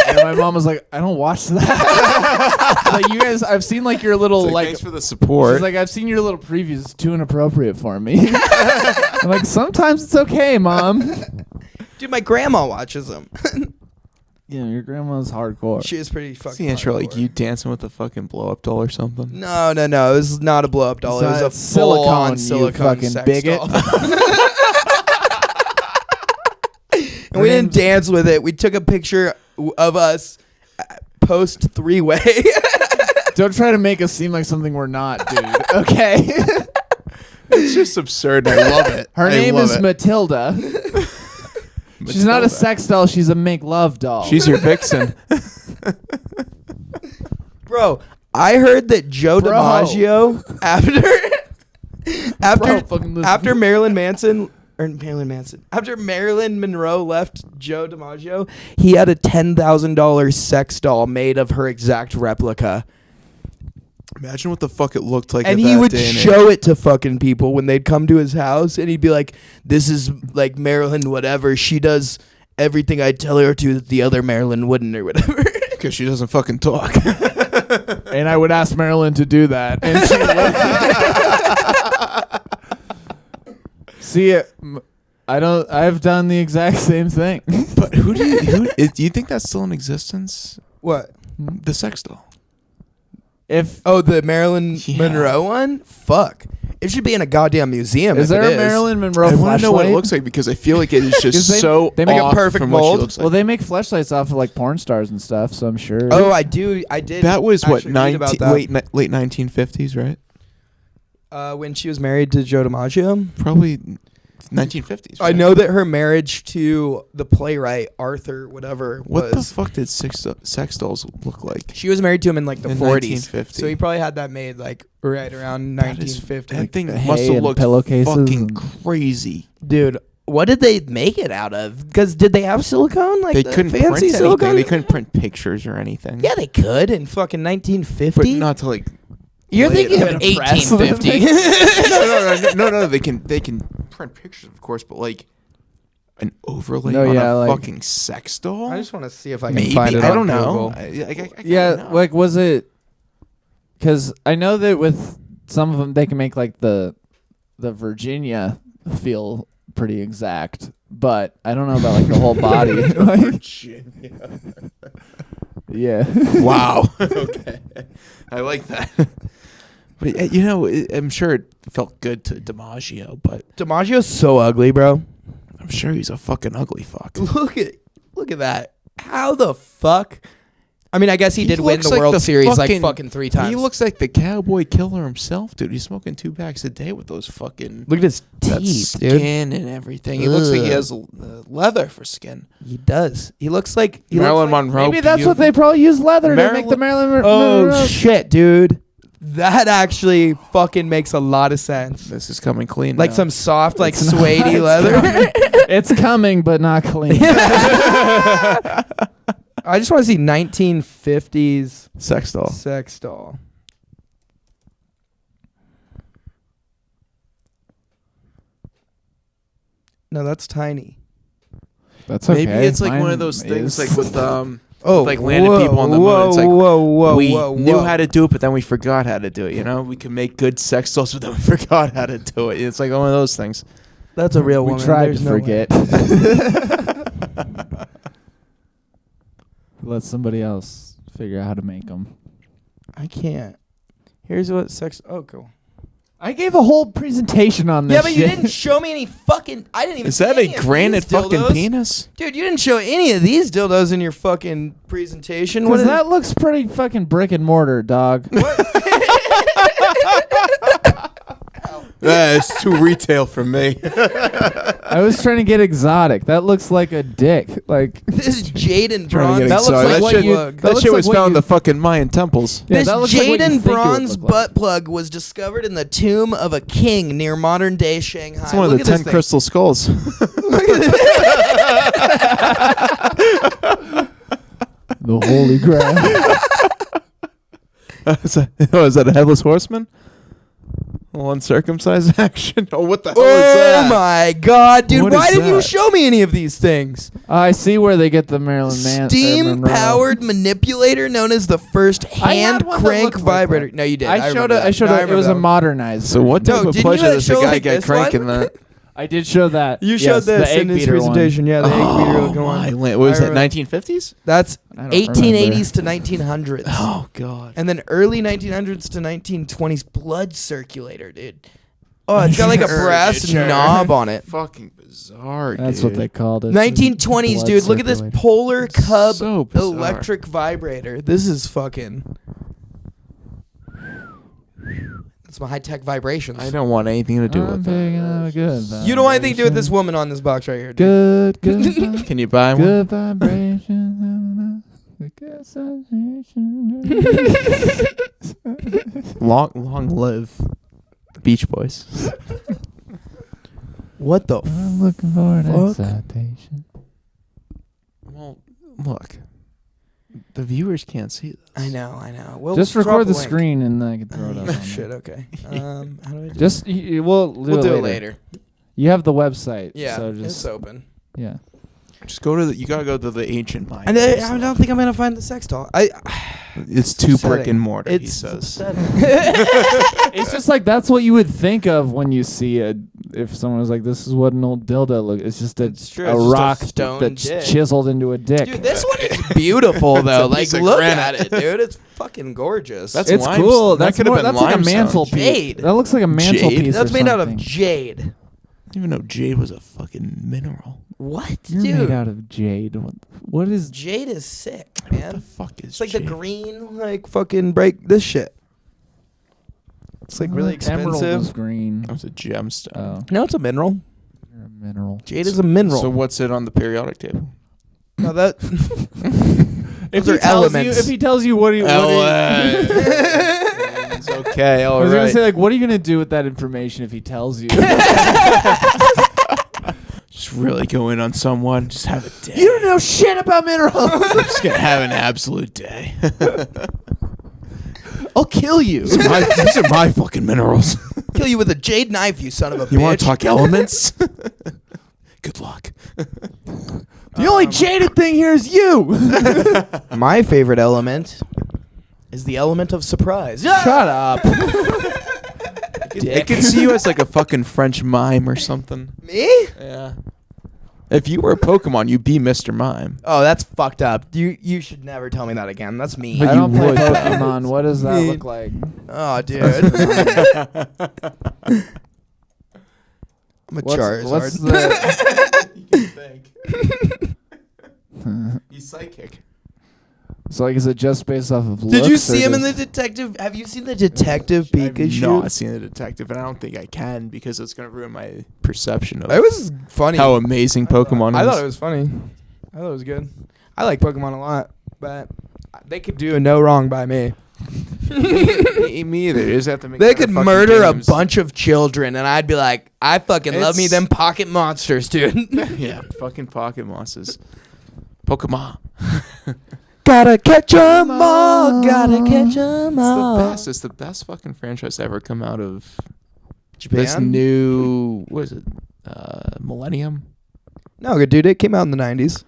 And my mom was like, I don't watch that. Like, you guys, I've seen like your little like. thanks for the support. She's like, I've seen your little previews. It's too inappropriate for me. I'm like, sometimes it's okay, Mom. Dude, my grandma watches them. Yeah, your grandma's hardcore. She is pretty It's fucking the intro, like hardcore. you dancing with a fucking blow up doll or something. No. It was not a blow up doll. It was a It's full-on silicone, silicone you fucking sex bigot. doll. And we didn't dance with it. We took a picture of us post 3-way. Don't try to make us seem like something we're not, dude. Okay. It's just absurd. I love it. Her name is Matilda. She's not a Matilda. sex doll. She's a make love doll. She's your vixen. Bro, I heard that Joe Bro. DiMaggio fucking listen. after Marilyn Monroe left Joe DiMaggio, he had a $10,000 sex doll made of her exact replica. Imagine what the fuck it looked like. And at he that would day and show it to fucking people when they'd come to his house, and he'd be like, "This is like Marilyn, whatever. She does everything I tell her to that the other Marilyn wouldn't, or whatever." because she doesn't fucking talk. And I would ask Marilyn to do that. And she would. See, I've done the exact same thing. But do you think that's still in existence? What? The sex doll. Oh, the Marilyn Yeah. Monroe one? Fuck. It should be in a goddamn museum. Is if there it a Marilyn Monroe I want to know what it fleshlight? looks like because I feel like it is 'Cause just so they make a off perfect from what she mold. looks like. Well, they make fleshlights off of like porn stars and stuff, so I'm sure. Oh, I did. that was what actually read about that. late 1950s, right? When she was married to Joe DiMaggio. Probably 1950s. I right? know that her marriage to the playwright Arthur, whatever, What the was. fuck did sex dolls look like? She was married to him in like the In 40s. 1950. So he probably had that made like right around That is- 1950. That thing the hay must have and looked pillowcases fucking and- crazy. Dude, what did they make it out of? Because did they have silicone? Like They the couldn't print fancy anything. silicone? They couldn't print pictures or anything. Yeah, they could in fucking 1950. but not to like. You're lay it thinking out. of In a press. 1850. no. They can print pictures, of course, but like an overlay No, on yeah, a like- fucking sex doll. I just want to see if I can Maybe find it I on don't know. Google. I Yeah, don't know. like was it? Because I know that with some of them they can make like the Virginia feel pretty exact, but I don't know about like the whole body. Like, yeah. Wow. Okay, I like that. But I'm sure it felt good to DiMaggio, but DiMaggio's so ugly, bro. I'm sure he's a fucking ugly fuck. Look at that. How the fuck? I mean, I guess he did win looks the like World the Series like fucking- fucking 3 times. He looks like the cowboy killer himself, dude. He's smoking 2 packs a day with those fucking Look at his that teeth, dude. skin and everything. He looks like he Ugh. has leather for skin. He does. He looks like Marilyn Monroe. Maybe that's what they probably use leather to make the Marilyn Oh Monroe. shit, dude. That actually fucking makes a lot of sense. This is coming clean. Like now. some soft, like It's not- suede it's leather. It's coming, but not clean. I just want to see 1950s sex doll. sex doll. No, that's tiny. That's okay. Maybe it's like one Mine of those things, is. like with Oh, like landing people on the moon. It's like we whoa, knew how to do it, but then we forgot how to do it. You know, we can make good sex dolls, but then we forgot how to do it. It's like one of those things. That's a real We woman. tried There's to no way. forget. Let somebody else figure out how to make them. I can't. Here's what sex. Oh, cool. I gave a whole presentation on this. Yeah, but you shit. didn't show me any fucking. I didn't even. Is see that any a of granite these fucking dildos. penis? Dude, you didn't show any of these dildos in your fucking presentation. What Because is that looks pretty fucking brick and mortar, dog. It's too retail for me. I was trying to get exotic. That looks like a dick. Like this jade and Trying to bronze? get that looks exotic. like That what shit- you. plug. That That looks shit like was what found in you- the fucking Mayan temples. Yeah, This that looks like what jade you and think it would bronze look like. butt plug was discovered in the tomb of a king near modern-day Shanghai. It's one of Look the at this 10 thing. crystal skulls. The Holy Grail. is that a headless horseman? Uncircumcised action? Oh, what the hell is Oh that? my god, dude! What Why is didn't you that? show me any of these things? I see where they get the Marilyn Manson. Steam-powered manipulator known as the first I had hand one that crank looked like vibrator. that. No, you did. I showed remember it. that. I showed No, it. It remember was that a one. modernized. So what No, type of didn't you pleasure let does the show guy like get this cranking one? that? I did show that. You Yes, showed the this egg in his beater one. presentation. Yeah, the egg beater Oh, looking my one. land. What was I that, remember. 1950s? That's I don't 1880s to 1900s. Oh, God. And then early 1900s to 1920s blood circulator, dude. Oh, it's got like a Sure, brass dude, sure. knob on it. Fucking bizarre, That's dude. what they called it. 1920s, Blood dude. Look at this circulator. Polar Cub So bizarre. electric vibrator. This is fucking. That's my high-tech vibrations. I don't want anything to do I'm with picking that. up a good You don't want anything to do with this vibration. woman on this box right here, dude. Good, good, Can you buy one? good vibration. Good sensation. Long live the Beach Boys. What the? I'm looking for an Fuck. excitation. Well, look. The viewers can't see this. I know. We'll Just drop record a the link. screen and then I can throw it up. on Shit. there. Okay. How do I do? Just we'll we'll do it later. You have the website. Yeah, So it's just open. yeah. Just go to you gotta go to the ancient Mayan. And I don't think I'm gonna find the sex doll. It's too upsetting. brick and mortar. He It's says. upsetting. It's just like that's what you would think of when you see if someone was like, "This is what an old dildo looks." It's just It's true. a It's just a rock stone that's dick. chiseled into a dick. Dude, this one is beautiful though. a Like, piece of look granite. at it, dude. It's fucking gorgeous. That's it's limestone. cool. That That's could have been that's like a limestone. mantelpiece. Jade. That looks like a mantelpiece. That's or made out of something. jade. I didn't even know jade was a fucking mineral. What, You're dude? made out of jade. What is? Jade is sick, What the man. fuck is It's like jade? the green, like fucking break this shit. It's like really Emerald expensive. was green. That was a gemstone. Oh, No, it's a mineral. you're a mineral. Jade is a mineral. So what's it on the periodic table? No, that. If Those are elements. if he tells you what he, It's okay. I All was gonna right. say like, what are you gonna do with that information if he tells you? Just really go in on someone. Just have a day. You don't know shit about minerals. I'm just gonna have an absolute day. I'll kill you. These are my fucking minerals. Kill you with a jade knife, you son of a bitch. You want to talk elements? Good luck. The only jaded thing here is you. My favorite element is the element of surprise. Shut up. I could see you as like a fucking French mime or something. Me? Yeah. If you were a Pokemon, you'd be Mr. Mime. Oh, that's fucked up. You should never tell me that again. That's me. I don't play would, though. Pokemon. What does that Me. look like? Oh, dude. I'm a Charizard. What's the? You think. He's psychic. So like, is it just based off of looks? Did you or see him in the does- detective? Have you seen the Detective I've Pikachu? not seen the detective, and I don't think I can because it's going to ruin my perception of It was funny. how amazing Pokemon I is. thought it was funny. I thought it was good. I like Pokemon a lot, but they could do no wrong by me. me either. You just have to make They better could fucking murder games. a bunch of children, and I'd be like, I fucking love me It's- them pocket monsters, dude. Yeah, fucking pocket monsters. Pokemon. Gotta catch 'em all. Gotta catch 'em It's the all. best. It's the best fucking franchise to ever come out of this Japan? new. What is it? Millennium. No, good dude. It came out in the 90s.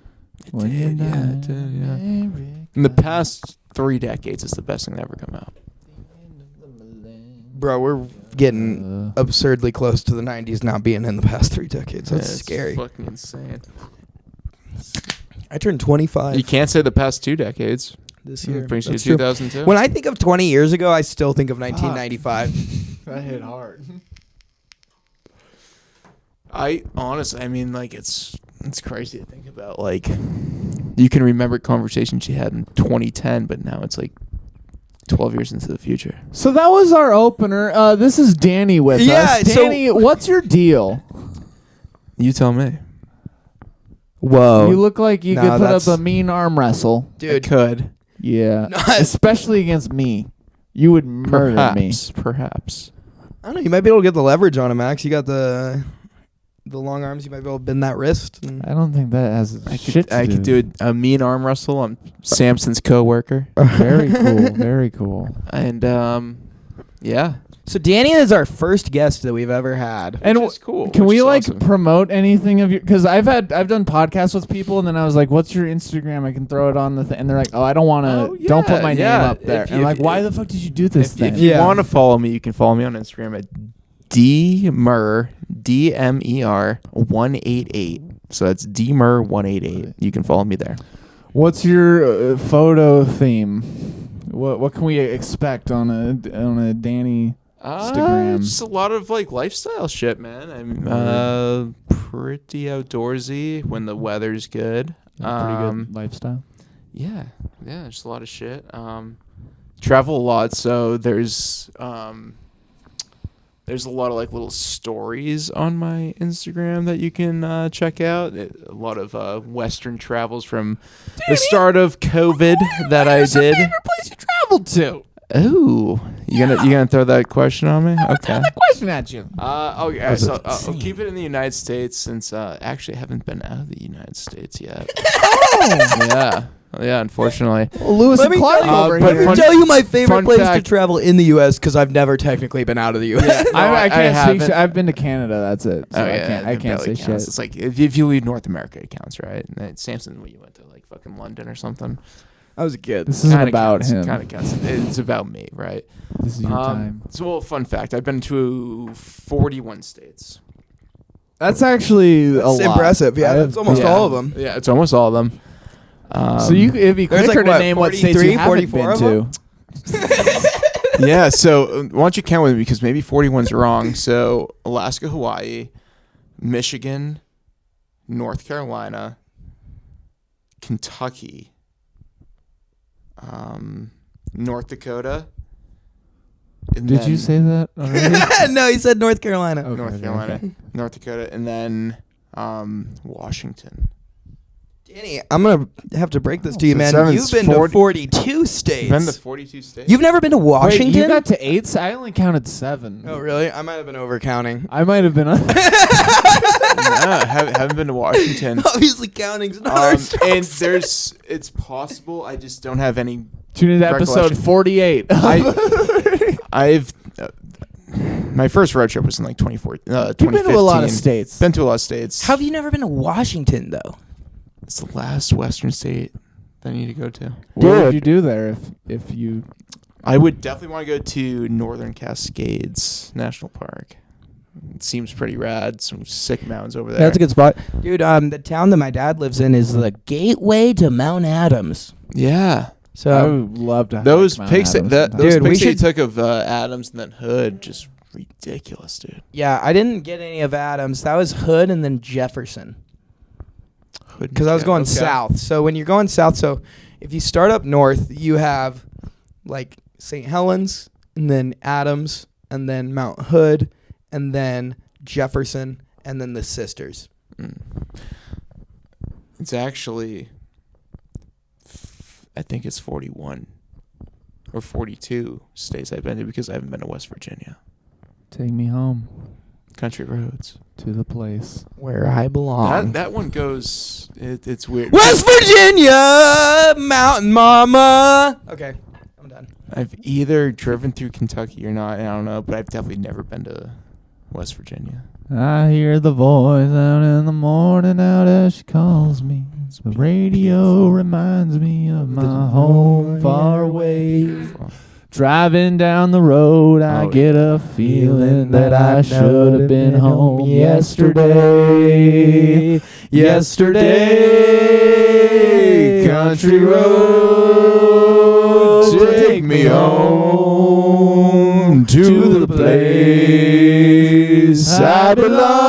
When you did, yeah, die, it did, yeah. America. In the past 3 decades, it's the best thing to ever come out. Bro, we're getting absurdly close to the 90s not being in the past 3 decades. That's Yeah, it's scary. fucking insane. I turned 25 You can't say the past 2 decades. this year. Brings you That's to true. 2002. When I think of 20 years ago, I still think of 1995. That hit hard. I honestly, I mean, like, it's crazy to think about. Like, you can remember conversations you had in 2010, but now it's like 12 years into the future. So that was our opener. This is Danny with Yeah, us. so- Danny, what's your deal? You tell me. Whoa. You look like you No, could put that's- up a mean arm wrestle. Dude. I could. Yeah. No, Especially against me. You would murder me. Perhaps. I don't know. You might be able to get the leverage on him, Max. You got the long arms. You might be able to bend that wrist. And I don't think that has shit to I could do a mean arm wrestle on Samson's coworker. Very cool. Very cool. And, yeah. So Danny is our first guest that we've ever had. And Which is cool. Can which we is like awesome. promote anything of your? Because I've done podcasts with people, and then I was like, "What's your Instagram?" I can throw it on the thing, and they're like, "Oh, I don't want to. Oh, Don't put yeah, my name yeah. up there." If And I'm you- like, "Why the fuck did you do this thing?" If you Yeah. want to follow me, you can follow me on Instagram at dmer DMER 188. So that's dmer 188. You can follow me there. What's your photo theme? What can we expect on a Danny? Instagram. Just a lot of like lifestyle shit, man. I'm pretty outdoorsy when the weather's good. Pretty good lifestyle. Yeah, just a lot of shit. Travel a lot, so there's a lot of like little stories on my Instagram that you can check out. A lot of Western travels from the start of COVID that I did. Favorite place you traveled to? Oh, you gonna throw that question on me? Throw Okay. that question at you. Okay. So I'll keep it in the United States since actually I haven't been out of the United States yet. Yeah. Unfortunately. Well, Lewis Let and me Clark tell you- over but here. Let me tell you my favorite fun place to fact- travel in the U.S. because I've never technically been out of the U.S. Yeah. No, I can't speak. haven't. I've been to Canada. That's it. So Oh, yeah, I it can't barely say counts. shit. It's like if you leave North America, it counts, right? And Samson, when you went to like fucking London or something. I was a kid. This isn't Kinda about counts, him. Kind of counts. It's about me, right? This is your time. So, well, fun fact: I've been to 41 states. That's actually a That's lot. impressive. Yeah, that's almost Yeah. all of them. Yeah, it's almost all of them. So it'd be there's quicker like, to what, name what states 43, you haven't 44 been of to. Yeah, so why don't you count with me because maybe 41's wrong. So Alaska, Hawaii, Michigan, North Carolina, Kentucky, North Dakota. And Did then you say that already? No, he said North Carolina. Okay, North okay, Carolina, okay. North Dakota, and then Washington. Danny, I'm going to have to break this to you, So man. seven's You've been to 40 42 states. Been to 42 states. You've never been to Washington? Wait, you got to 8? I only counted 7. Oh, really? I might have been overcounting. I might have been. No, haven't been to Washington. Obviously, counting's not our strong And suit. it's possible. I just don't have any. Tune into episode Recollection. 48. I've my first road trip was in like 2014. You've 2015. been to a lot of states. Been to a lot of states. How have you never been to Washington, though? It's the last Western state that I need to go to. What would you do there if you? I would definitely want to go to Northern Cascades National Park. It seems pretty rad. Some sick mountains over there. That's a good spot. Dude, the town that my dad lives in is the gateway to Mount Adams. Yeah. I So, would love to. Those hike Mount pics, Adams that, sometime. those Dude, we pics that you should- took of Adams and then Hood, just ridiculous, dude. yeah, I didn't get any of Adams. That was Hood and then Jefferson. Hood Because I was going okay. south. So when you're going south, so if you start up north, you have like St. Helens, and then Adams, and then Mount Hood, and then Jefferson, and then the Sisters. It's actually, I think it's 41 or 42 states I've been to because I haven't been to West Virginia. Take me home Country roads. to the place. Where I belong. That one goes. It's weird. West Virginia, Mountain Mama. Okay, I'm done. I've either driven through Kentucky or not. I don't know, but I've definitely never been to West Virginia. I hear the voice out in the morning out as she calls me. The radio reminds me of my home far away. Driving down the road, I get a feeling that I should have been home yesterday. Yesterday, country road, take me home to the place I belong.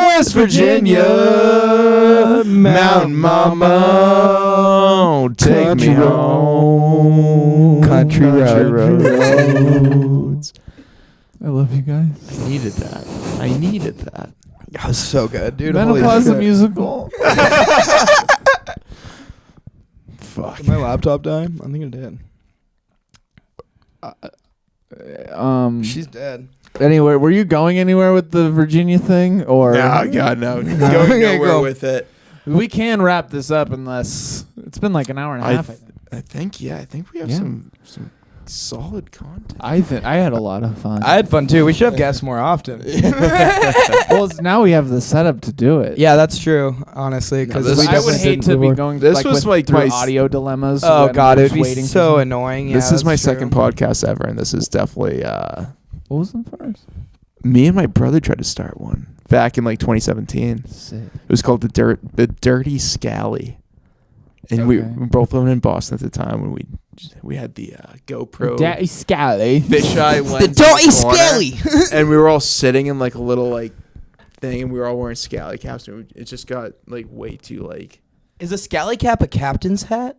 West Virginia, Mountain Mama, take me home. Country roads. I love you guys. I needed that. That was so good, dude. Menopause the musical. Fuck. Did my laptop die? I think it did. She's dead. Anyway, were you going anywhere with the Virginia thing, or? No, God, no. Going nowhere with it. We can wrap this up unless it's been like an hour and a half. I think we have some solid content. I had a lot of fun. I had fun too. We should have guests more often. Well, now we have the setup to do it. Yeah, that's true. Honestly, because this- I would hate to be going. This like, was with, like through my audio dilemmas. oh when god, we're it would just be waiting so for annoying. Yeah, This is my that's second true. podcast ever, and this is definitely What was the first? me and my brother tried to start one back in like 2017. Sick. It was called the Dirty Scally, and we Okay. were both living in Boston at the time when we had the GoPro Daddy Scally. fisheye lens, in corner, and we were all sitting in like a little like thing, and we were all wearing scally caps, and it just got like way too like. Is a scally cap a captain's hat?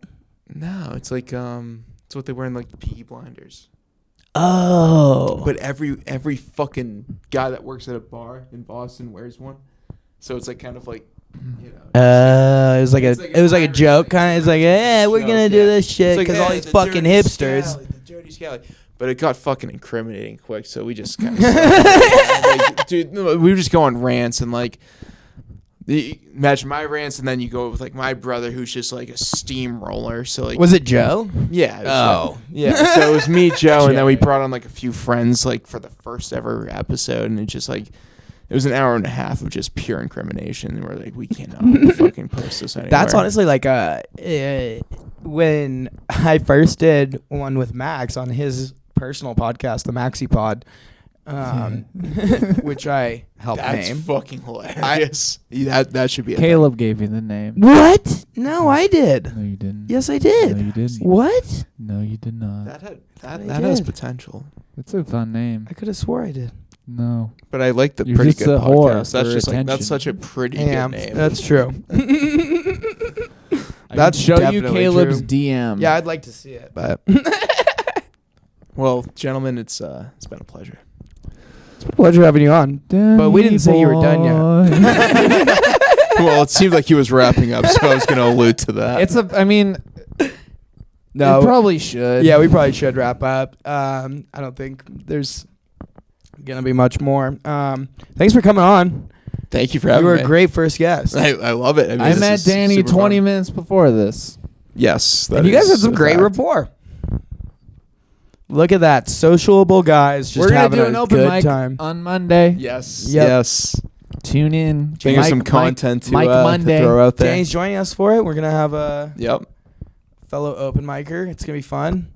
No, it's like it's what they wear in like the Peaky Blinders. Oh. But every fucking guy that works at a bar in Boston wears one, so it's like kind of like, you know. It was like It's it was like a joke kind of. It's like, yeah, we're gonna do this shit It's because like, all hey, these the fucking dirty hipsters. Scally, the Dirty Scally. But it got fucking incriminating quick, so we just kind of like, dude, no, we were just going rants and like. Imagine my rants, and then you go with like my brother, who's just like a steamroller. So like, Was it Joe? yeah, it was, Oh. yeah. So it was me, Joe, and then we brought on like a few friends, like for the first ever episode, and it just like it was an hour and a half of just pure incrimination. And we're like, we cannot fucking post this anymore. That's honestly like when I first did one with Max on his personal podcast, the Maxi Pod, which I helped That's name. fucking hilarious. That should be a Caleb gave you the name. What? No, I did. No, you didn't. Yes, I No, did. you didn't. What? No, you did not. thing. I That has did. potential. It's a fun name. I could have swore I did. No. But I like the You're pretty just good a whore podcast. That's for just like attention. that's such a pretty Yeah, good name. that's true. I That's can show you definitely Caleb's true. DM. Yeah, I'd like to see it, but Well, gentlemen, it's been a pleasure. pleasure having you on. But we didn't say you were done yet. Well, it seemed like he was wrapping up, so I was going to allude to that. It's a. I mean, No, it probably should. yeah, we probably should wrap up. I don't think there's gonna be much more. Thanks for coming on. Thank you for You having were me. a great first guest. I love it. I, mean, I this met is Danny super 20 fun. minutes before this. Yes. And you guys had some great rapport. Look at that, sociable guys just We're gonna having do an a open good mic time. on Monday. Yes. Yep. Yes. Tune in. Think of some content to Monday. throw out there. Danny's joining us for it. We're gonna have a Yep. fellow open micer. It's gonna be fun.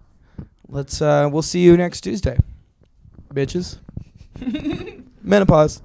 Let's we'll see you next Tuesday, bitches. Menopause.